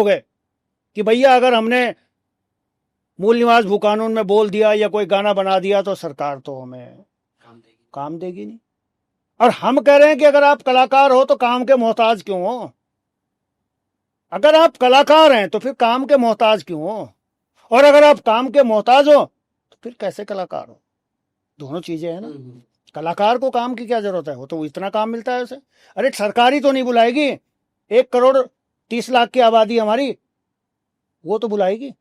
गए, कि भैया अगर हमने मूल निवास भूकानून में बोल दिया या कोई गाना बना दिया तो सरकार तो हमें काम देगी नहीं। और हम कह रहे हैं कि अगर आप कलाकार हो तो काम के मोहताज क्यों हो? अगर आप कलाकार हैं तो फिर काम के मोहताज क्यों हो? और अगर आप काम के मोहताज हो तो फिर कैसे कलाकार हो? दोनों चीजें हैं ना। कलाकार को काम की क्या जरूरत है? वो तो इतना काम मिलता है उसे। अरे सरकारी तो नहीं बुलाएगी, 1 करोड़ 30 लाख की आबादी हमारी, वो तो बुलाएगी,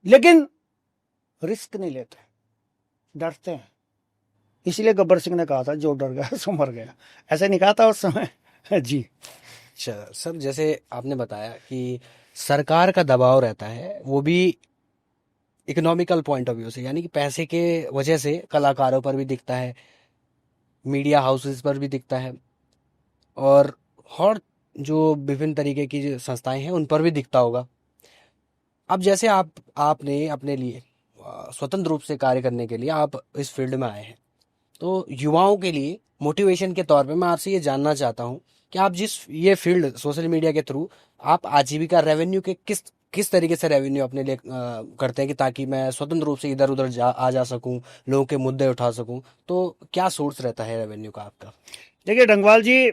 लेकिन रिस्क नहीं लेते, डरते हैं। इसलिए गब्बर सिंह ने कहा था जो डर गया सो मर गया, ऐसे नहीं कहा था उस समय। जी। अच्छा सर, जैसे आपने बताया कि सरकार का दबाव रहता है, वो भी इकोनॉमिकल पॉइंट ऑफ व्यू से, यानी कि पैसे के वजह से कलाकारों पर भी दिखता है, मीडिया हाउसेस पर भी दिखता है, और जो विभिन्न तरीके की जो संस्थाएं हैं उन पर भी दिखता होगा। अब जैसे आपने अपने लिए स्वतंत्र रूप से कार्य करने के लिए आप इस फील्ड में आए हैं, तो युवाओं के लिए मोटिवेशन के तौर पे मैं आपसे ये जानना चाहता हूँ कि आप जिस ये फील्ड सोशल मीडिया के थ्रू आप आजीविका रेवेन्यू के किस तरीके से रेवेन्यू अपने लिए करते हैं, कि ताकि मैं स्वतंत्र रूप से इधर उधर आ जा सकूं, लोगों के मुद्दे उठा सकूं, तो क्या सोर्स रहता है रेवेन्यू का आपका? देखिए डंगवाल जी,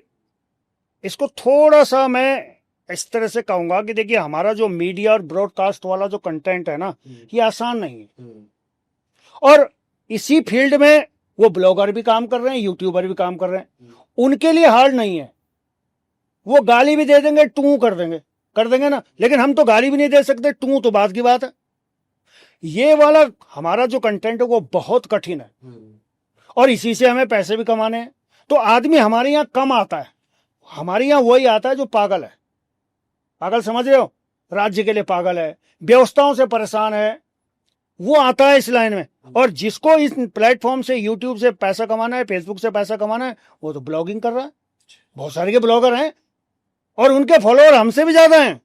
इसको थोड़ा सा मैं इस तरह से कहूंगा कि देखिए, हमारा जो मीडिया और ब्रॉडकास्ट वाला जो कंटेंट है ना, ये आसान नहीं है। और इसी फील्ड में वो ब्लॉगर भी काम कर रहे हैं, यूट्यूबर भी काम कर रहे हैं, उनके लिए हार्ड नहीं है। वो गाली भी दे देंगे, टू कर देंगे ना, लेकिन हम तो गाली भी नहीं दे सकते, टू तो बात की बात है। ये वाला हमारा जो कंटेंट है वो बहुत कठिन है, और इसी से हमें पैसे भी कमाने हैं। तो आदमी हमारे यहाँ कम आता है, हमारे यहाँ वही आता है जो पागल है। पागल समझ रहे हो? राज्य के लिए पागल है, व्यवस्थाओं से परेशान है, वो आता है इस लाइन में। और जिसको इस प्लेटफॉर्म से, यूट्यूब से पैसा कमाना है, फेसबुक से पैसा कमाना है, वो तो ब्लॉगिंग कर रहा है। बहुत सारे के ब्लॉगर हैं और उनके फॉलोअर हमसे भी ज्यादा हैं,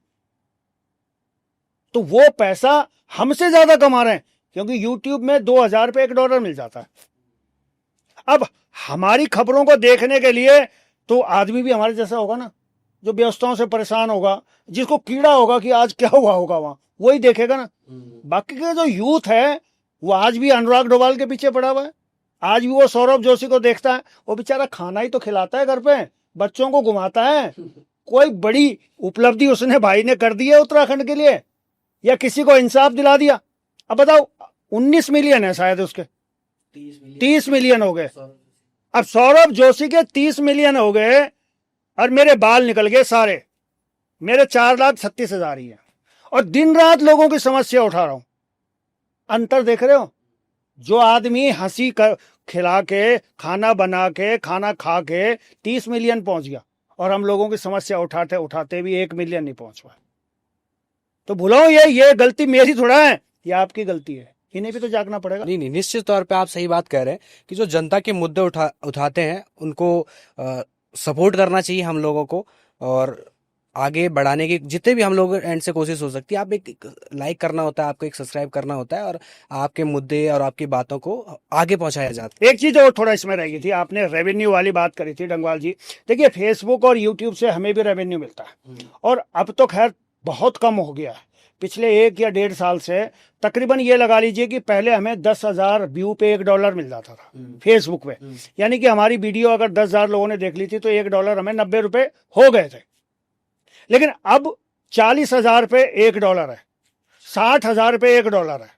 तो वो पैसा हमसे ज्यादा कमा रहे हैं, क्योंकि यूट्यूब में 2000 रुपये $1 मिल जाता है। अब हमारी खबरों को देखने के लिए तो आदमी भी हमारे जैसा होगा ना, जो व्यवस्थाओं से परेशान होगा, जिसको कीड़ा होगा कि आज क्या हुआ होगा वहां, वही देखेगा ना। बाकी का जो यूथ है वो आज भी अनुराग डोभाल के पीछे पड़ा हुआ है, आज भी वो सौरभ जोशी को देखता है। वो बेचारा खाना ही तो खिलाता है घर पे, बच्चों को घुमाता है। कोई बड़ी उपलब्धि उसने भाई ने कर दी है उत्तराखंड के लिए, या किसी को इंसाफ दिला दिया? अब बताओ, 19 मिलियन है शायद उसके, 30 मिलियन हो गए। अब सौरभ जोशी के 30 मिलियन हो गए और मेरे बाल निकल गए सारे, मेरे 4,36,000 ही है। और दिन रात लोगों की समस्या उठा रहा हूं। अंतर देख रहे हो? जो आदमी हंसी कर खिला के, खाना बना के, खाना खा के 30 मिलियन पहुंच गया, और हम लोगों की समस्या उठाते उठाते भी 1 मिलियन नहीं पहुंच पाए। तो भूलो, ये गलती मेरी थोड़ा है, ये आपकी गलती है। इन्हें भी तो जागना पड़ेगा। नहीं नहीं, निश्चित तौर पे आप सही बात कह रहे हैं कि जो जनता के मुद्दे उठाते हैं उनको सपोर्ट करना चाहिए हम लोगों को, और आगे बढ़ाने की जितने भी हम लोग एंड से कोशिश हो सकती है। आप एक लाइक करना होता है, आपको एक सब्सक्राइब करना होता है, और आपके मुद्दे और आपकी बातों को आगे पहुंचाया जाता है। एक चीज और थोड़ा इसमें रह गई थी, आपने रेवेन्यू वाली बात करी थी डंगवाल जी। देखिए, फेसबुक और यूट्यूब से हमें भी रेवेन्यू मिलता है, और अब तो खैर बहुत कम हो गया है। पिछले 1 या 1.5 साल से तकरीबन ये लगा लीजिए कि पहले हमें 10,000 व्यू पे $1 मिल जाता था फेसबुक पे। यानी कि हमारी वीडियो अगर 10,000 लोगों ने देख ली थी तो $1 हमें 90 रुपए हो गए थे। लेकिन अब 40,000 पे $1 है, 60,000 पे $1 है।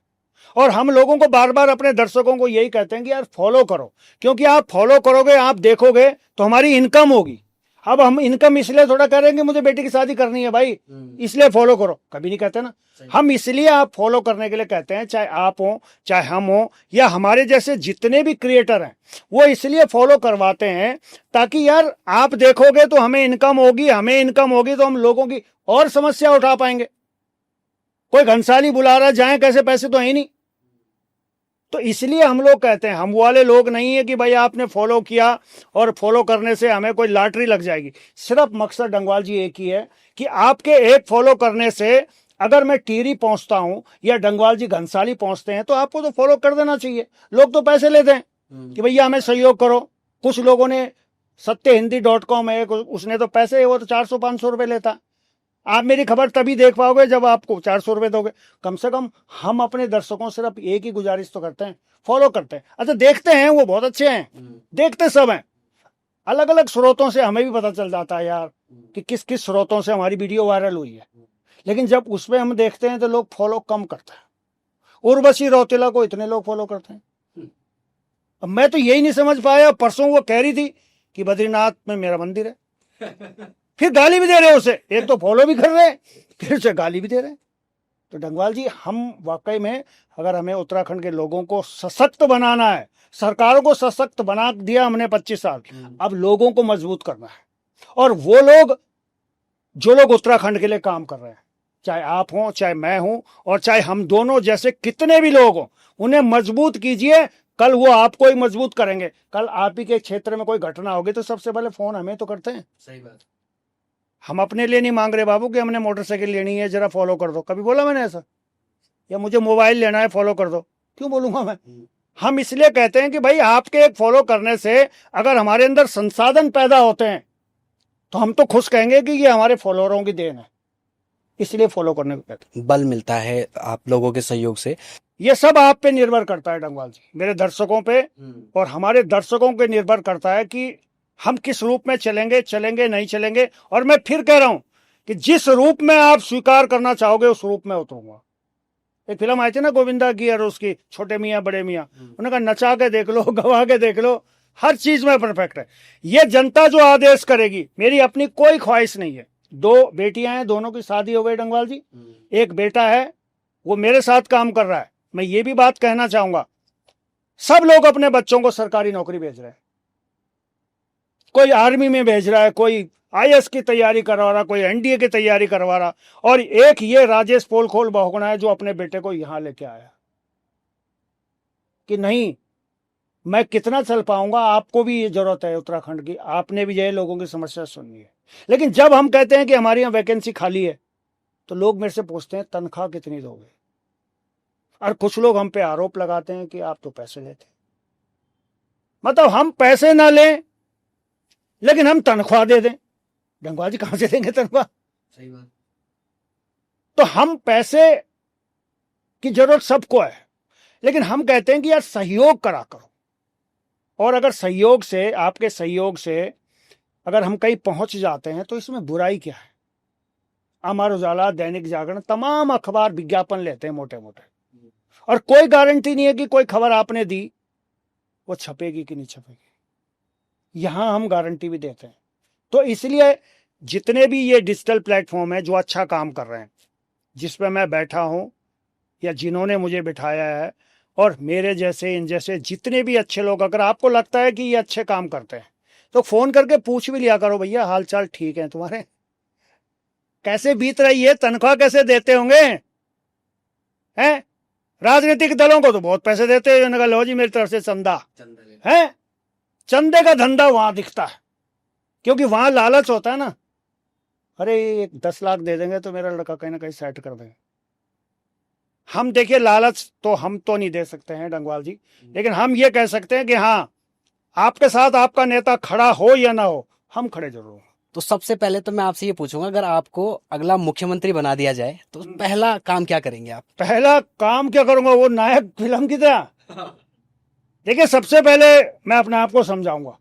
और हम लोगों को बार बार अपने दर्शकों को यही कहते हैं कि यार फॉलो करो, क्योंकि आप फॉलो करोगे, आप देखोगे तो हमारी इनकम होगी। अब हम इनकम इसलिए थोड़ा कह रहे हैं कि मुझे बेटी की शादी करनी है भाई, इसलिए फॉलो करो, कभी नहीं कहते ना। हम इसलिए आप फॉलो करने के लिए कहते हैं, चाहे आप हो, चाहे हम हो, या हमारे जैसे जितने भी क्रिएटर हैं, वो इसलिए फॉलो करवाते हैं ताकि यार आप देखोगे तो हमें इनकम होगी, हमें इनकम होगी तो हम लोगों की और समस्या उठा पाएंगे। कोई घंसाली बुला रहा, जाए कैसे, पैसे तो है ही नहीं। तो इसलिए हम लोग कहते हैं, हम वाले लोग नहीं है कि भाई आपने फॉलो किया और फॉलो करने से हमें कोई लॉटरी लग जाएगी। सिर्फ मकसद डंगवाल जी एक ही है कि आपके एक फॉलो करने से अगर मैं टीरी पहुंचता हूं या डंगवाल जी घंसाली पहुंचते हैं तो आपको तो फॉलो कर देना चाहिए। लोग तो पैसे लेते हैं कि भैया हमें सहयोग करो। कुछ लोगों ने सत्यहिंदी.com है, उसने तो पैसे, वो तो 400-500 रुपए लेता। आप मेरी खबर तभी देख पाओगे जब आपको 400 रुपए दोगे। कम से कम हम अपने दर्शकों से सिर्फ एक ही गुजारिश तो करते हैं, फॉलो करते हैं। अच्छा, देखते हैं वो बहुत अच्छे हैं, देखते सब हैं। अलग अलग स्रोतों से हमें भी पता चल जाता है यार कि किस किस स्रोतों से हमारी वीडियो वायरल हुई है, लेकिन जब उसमें हम देखते हैं तो लोग फॉलो कम करते हैं। उर्वशी रौतेला को इतने लोग फॉलो करते हैं। अब मैं तो यही नहीं समझ पाया, परसों वो कह रही थी कि बद्रीनाथ में मेरा मंदिर है, फिर गाली भी दे रहे हैं उसे। एक तो फॉलो भी कर रहे हैं, फिर उसे गाली भी दे रहे हैं। तो डंगवाल जी, हम वाकई में, अगर हमें उत्तराखंड के लोगों को सशक्त बनाना है, सरकारों को सशक्त बना दिया हमने 25 साल, अब लोगों को मजबूत करना है। और वो लोग, जो लोग उत्तराखंड के लिए काम कर रहे हैं, चाहे आप हों, चाहे मैं हूं, और चाहे हम दोनों जैसे कितने भी लोग हों, उन्हें मजबूत कीजिए। कल वो आपको ही मजबूत करेंगे। कल आप ही के क्षेत्र में कोई घटना होगी तो सबसे पहले फोन हमें तो करते हैं। सही बात। हम अपने लिए नहीं मांग रहे बाबू कि हमने मोटरसाइकिल लेनी है, जरा फॉलो कर दो। कभी बोला मैंने ऐसा? या मुझे मोबाइल लेना है, फॉलो कर दो? क्यों बोलूंगा मैं? हम इसलिए कहते हैं कि भाई आपके एक फॉलो करने से अगर हमारे अंदर संसाधन पैदा होते हैं तो हम तो खुश कहेंगे कि ये हमारे फॉलोअरों की देन है, इसलिए फॉलो करने को कहते हैं। बल मिलता है आप लोगों के सहयोग से। ये सब आप पे निर्भर करता है डंगवाल जी, मेरे दर्शकों पे और हमारे दर्शकों पे निर्भर करता है कि हम किस रूप में चलेंगे नहीं चलेंगे। और मैं फिर कह रहा हूं कि जिस रूप में आप स्वीकार करना चाहोगे उस रूप में उतरूंगा। एक फिल्म आई थी ना गोविंदा की और उसकी, छोटे मियाँ बड़े मियाँ, उन्होंने कहा नचा के देख लो, गवा के देख लो, हर चीज में परफेक्ट है। ये जनता जो आदेश करेगी, मेरी अपनी कोई ख्वाहिश नहीं है। 2 बेटियां हैं, दोनों की शादी हो गई डंगवाल जी। एक बेटा है, वो मेरे साथ काम कर रहा है। मैं ये भी बात कहना चाहूंगा, सब लोग अपने बच्चों को सरकारी नौकरी भेज रहे हैं। कोई आर्मी में भेज रहा है, कोई आईएएस की तैयारी करवा रहा, कोई एनडीए की तैयारी करवा रहा। और एक ये राजेश पोलखोल बहुगुणा है जो अपने बेटे को यहां लेके आया कि नहीं, मैं कितना चल पाऊंगा, आपको भी ये जरूरत है उत्तराखंड की, आपने भी ये लोगों की समस्या सुननी है। लेकिन जब हम कहते हैं कि हमारी यहाँ वैकेंसी खाली है तो लोग मेरे से पूछते हैं तनख्वाह कितनी दोगे। और कुछ लोग हम पे आरोप लगाते हैं कि आप तो पैसे लेते। मतलब हम पैसे ना लें लेकिन हम तनख्वाह दे दें। डंगवाल जी कहां से देंगे तनख्वाह? सही बात। तो हम पैसे की जरूरत सबको है, लेकिन हम कहते हैं कि यार सहयोग करा करो। और अगर सहयोग से, आपके सहयोग से अगर हम कहीं पहुंच जाते हैं तो इसमें बुराई क्या है? अमर उजाला, दैनिक जागरण, तमाम अखबार विज्ञापन लेते हैं मोटे मोटे, और कोई गारंटी नहीं है कि कोई खबर आपने दी वो छपेगी कि नहीं छपेगी। यहां हम गारंटी भी देते हैं। तो इसलिए जितने भी ये डिजिटल प्लेटफॉर्म है जो अच्छा काम कर रहे हैं, जिस पे मैं बैठा हूं या जिन्होंने मुझे बिठाया है, और मेरे जैसे इन जैसे जितने भी अच्छे लोग, अगर आपको लगता है कि ये अच्छे काम करते हैं तो फोन करके पूछ भी लिया करो, भैया हाल चाल ठीक है तुम्हारे, कैसे बीत रही है, तनख्वाह कैसे देते होंगे हैं। राजनीतिक दलों को तो बहुत पैसे देते हैं, उन्होंने कहा लो जी मेरी तरफ से चंदा है। चंदे का धंधा वहां दिखता है, क्योंकि वहां लालच होता है ना, अरे 10 लाख दे देंगे तो मेरा लड़का कहीं ना कहीं सेट कर देंगे। हम देखिए लालच तो हम तो नहीं दे सकते हैं डंगवाल जी, लेकिन हम ये कह सकते हैं कि हाँ, आपके साथ आपका नेता खड़ा हो या ना हो, हम खड़े जरूर हैं। तो सबसे पहले तो मैं आपसे ये पूछूंगा, अगर आपको अगला मुख्यमंत्री बना दिया जाए तो पहला काम क्या करेंगे आप? पहला काम क्या करूंगा, वो नायक फिल्म की तरह। देखिए सबसे पहले मैं अपने आप को समझाऊंगा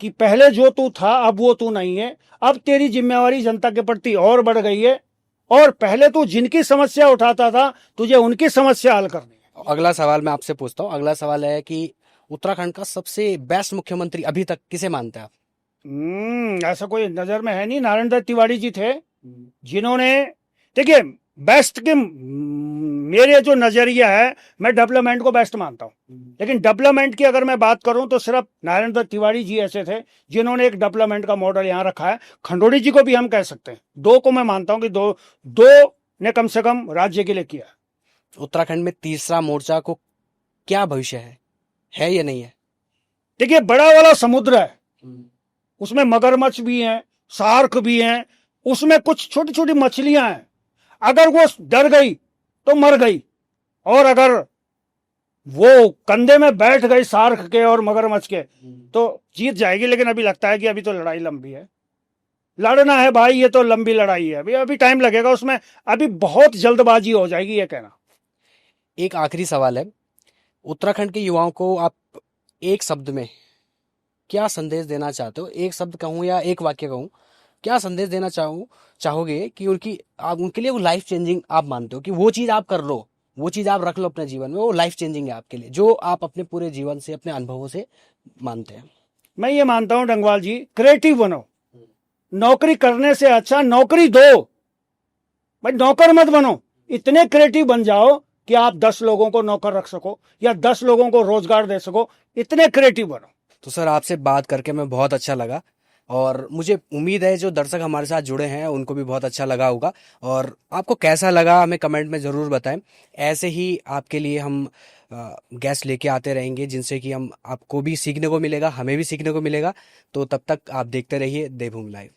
कि पहले जो तू था अब वो तू नहीं है, अब तेरी जिम्मेवारी जनता के प्रति और बढ़ गई है, और पहले तू जिनकी समस्या उठाता था तुझे उनकी समस्या हल करनी है। अगला सवाल मैं आपसे पूछता हूँ, अगला सवाल है कि उत्तराखंड का सबसे बेस्ट मुख्यमंत्री अभी तक किसे मानते हैं आप? ऐसा कोई नजर में है नहीं, नारायण दत्त तिवारी जी थे जिन्होंने, देखिए बेस्ट के मेरे जो नजरिया है, मैं डेवलपमेंट को बेस्ट मानता हूं, लेकिन डेवलपमेंट की अगर मैं बात करूं तो सिर्फ नारायण दत्त तिवारी जी ऐसे थे जिन्होंने एक डेवलपमेंट का मॉडल यहां रखा है। खंडोड़ी जी को भी हम कह सकते हैं, दो को मैं मानता हूं कि दो ने कम से कम राज्य के लिए किया। उत्तराखंड में तीसरा मोर्चा को क्या भविष्य है या नहीं है? देखिए बड़ा वाला समुद्र है, उसमें मगरमच्छ भी हैं, शार्क भी हैं, उसमें कुछ छोटी छोटी मछलियां हैं, अगर वो डर गई तो मर गई, और अगर वो कंधे में बैठ गई शार्क के और मगरमच्छ के तो जीत जाएगी। लेकिन अभी लगता है कि अभी तो लड़ाई लंबी है, लड़ना है भाई, ये तो लंबी लड़ाई है, अभी टाइम लगेगा उसमें, अभी बहुत जल्दबाजी हो जाएगी ये कहना। एक आखिरी सवाल है, उत्तराखंड के युवाओं को आप एक शब्द में क्या संदेश देना चाहते हो? एक शब्द कहूँ या एक वाक्य कहूँ, क्या संदेश देना चाहोगे कि उनके लिए वो लाइफ चेंजिंग आप मानते हो कि वो चीज आप कर लो, वो चीज आप रख लो अपने जीवन में, वो लाइफ चेंजिंग है आपके लिए, जो आप अपने पूरे जीवन से अपने अनुभवों से मानते हैं? मैं ये मानता हूं डंगवाल जी, क्रिएटिव बनो, नौकरी करने से अच्छा नौकरी दो, भाई नौकर मत बनो, इतने क्रिएटिव बन जाओ कि आप 10 लोगों को नौकर रख सको या 10 लोगों को रोजगार दे सको, इतने क्रिएटिव बनो। तो सर आपसे बात करके मैं बहुत अच्छा लगा, और मुझे उम्मीद है जो दर्शक हमारे साथ जुड़े हैं उनको भी बहुत अच्छा लगा होगा, और आपको कैसा लगा हमें कमेंट में ज़रूर बताएं। ऐसे ही आपके लिए हम गेस्ट लेके आते रहेंगे, जिनसे कि आपको भी सीखने को मिलेगा, हमें भी सीखने को मिलेगा। तो तब तक आप देखते रहिए देवभूमि लाइव।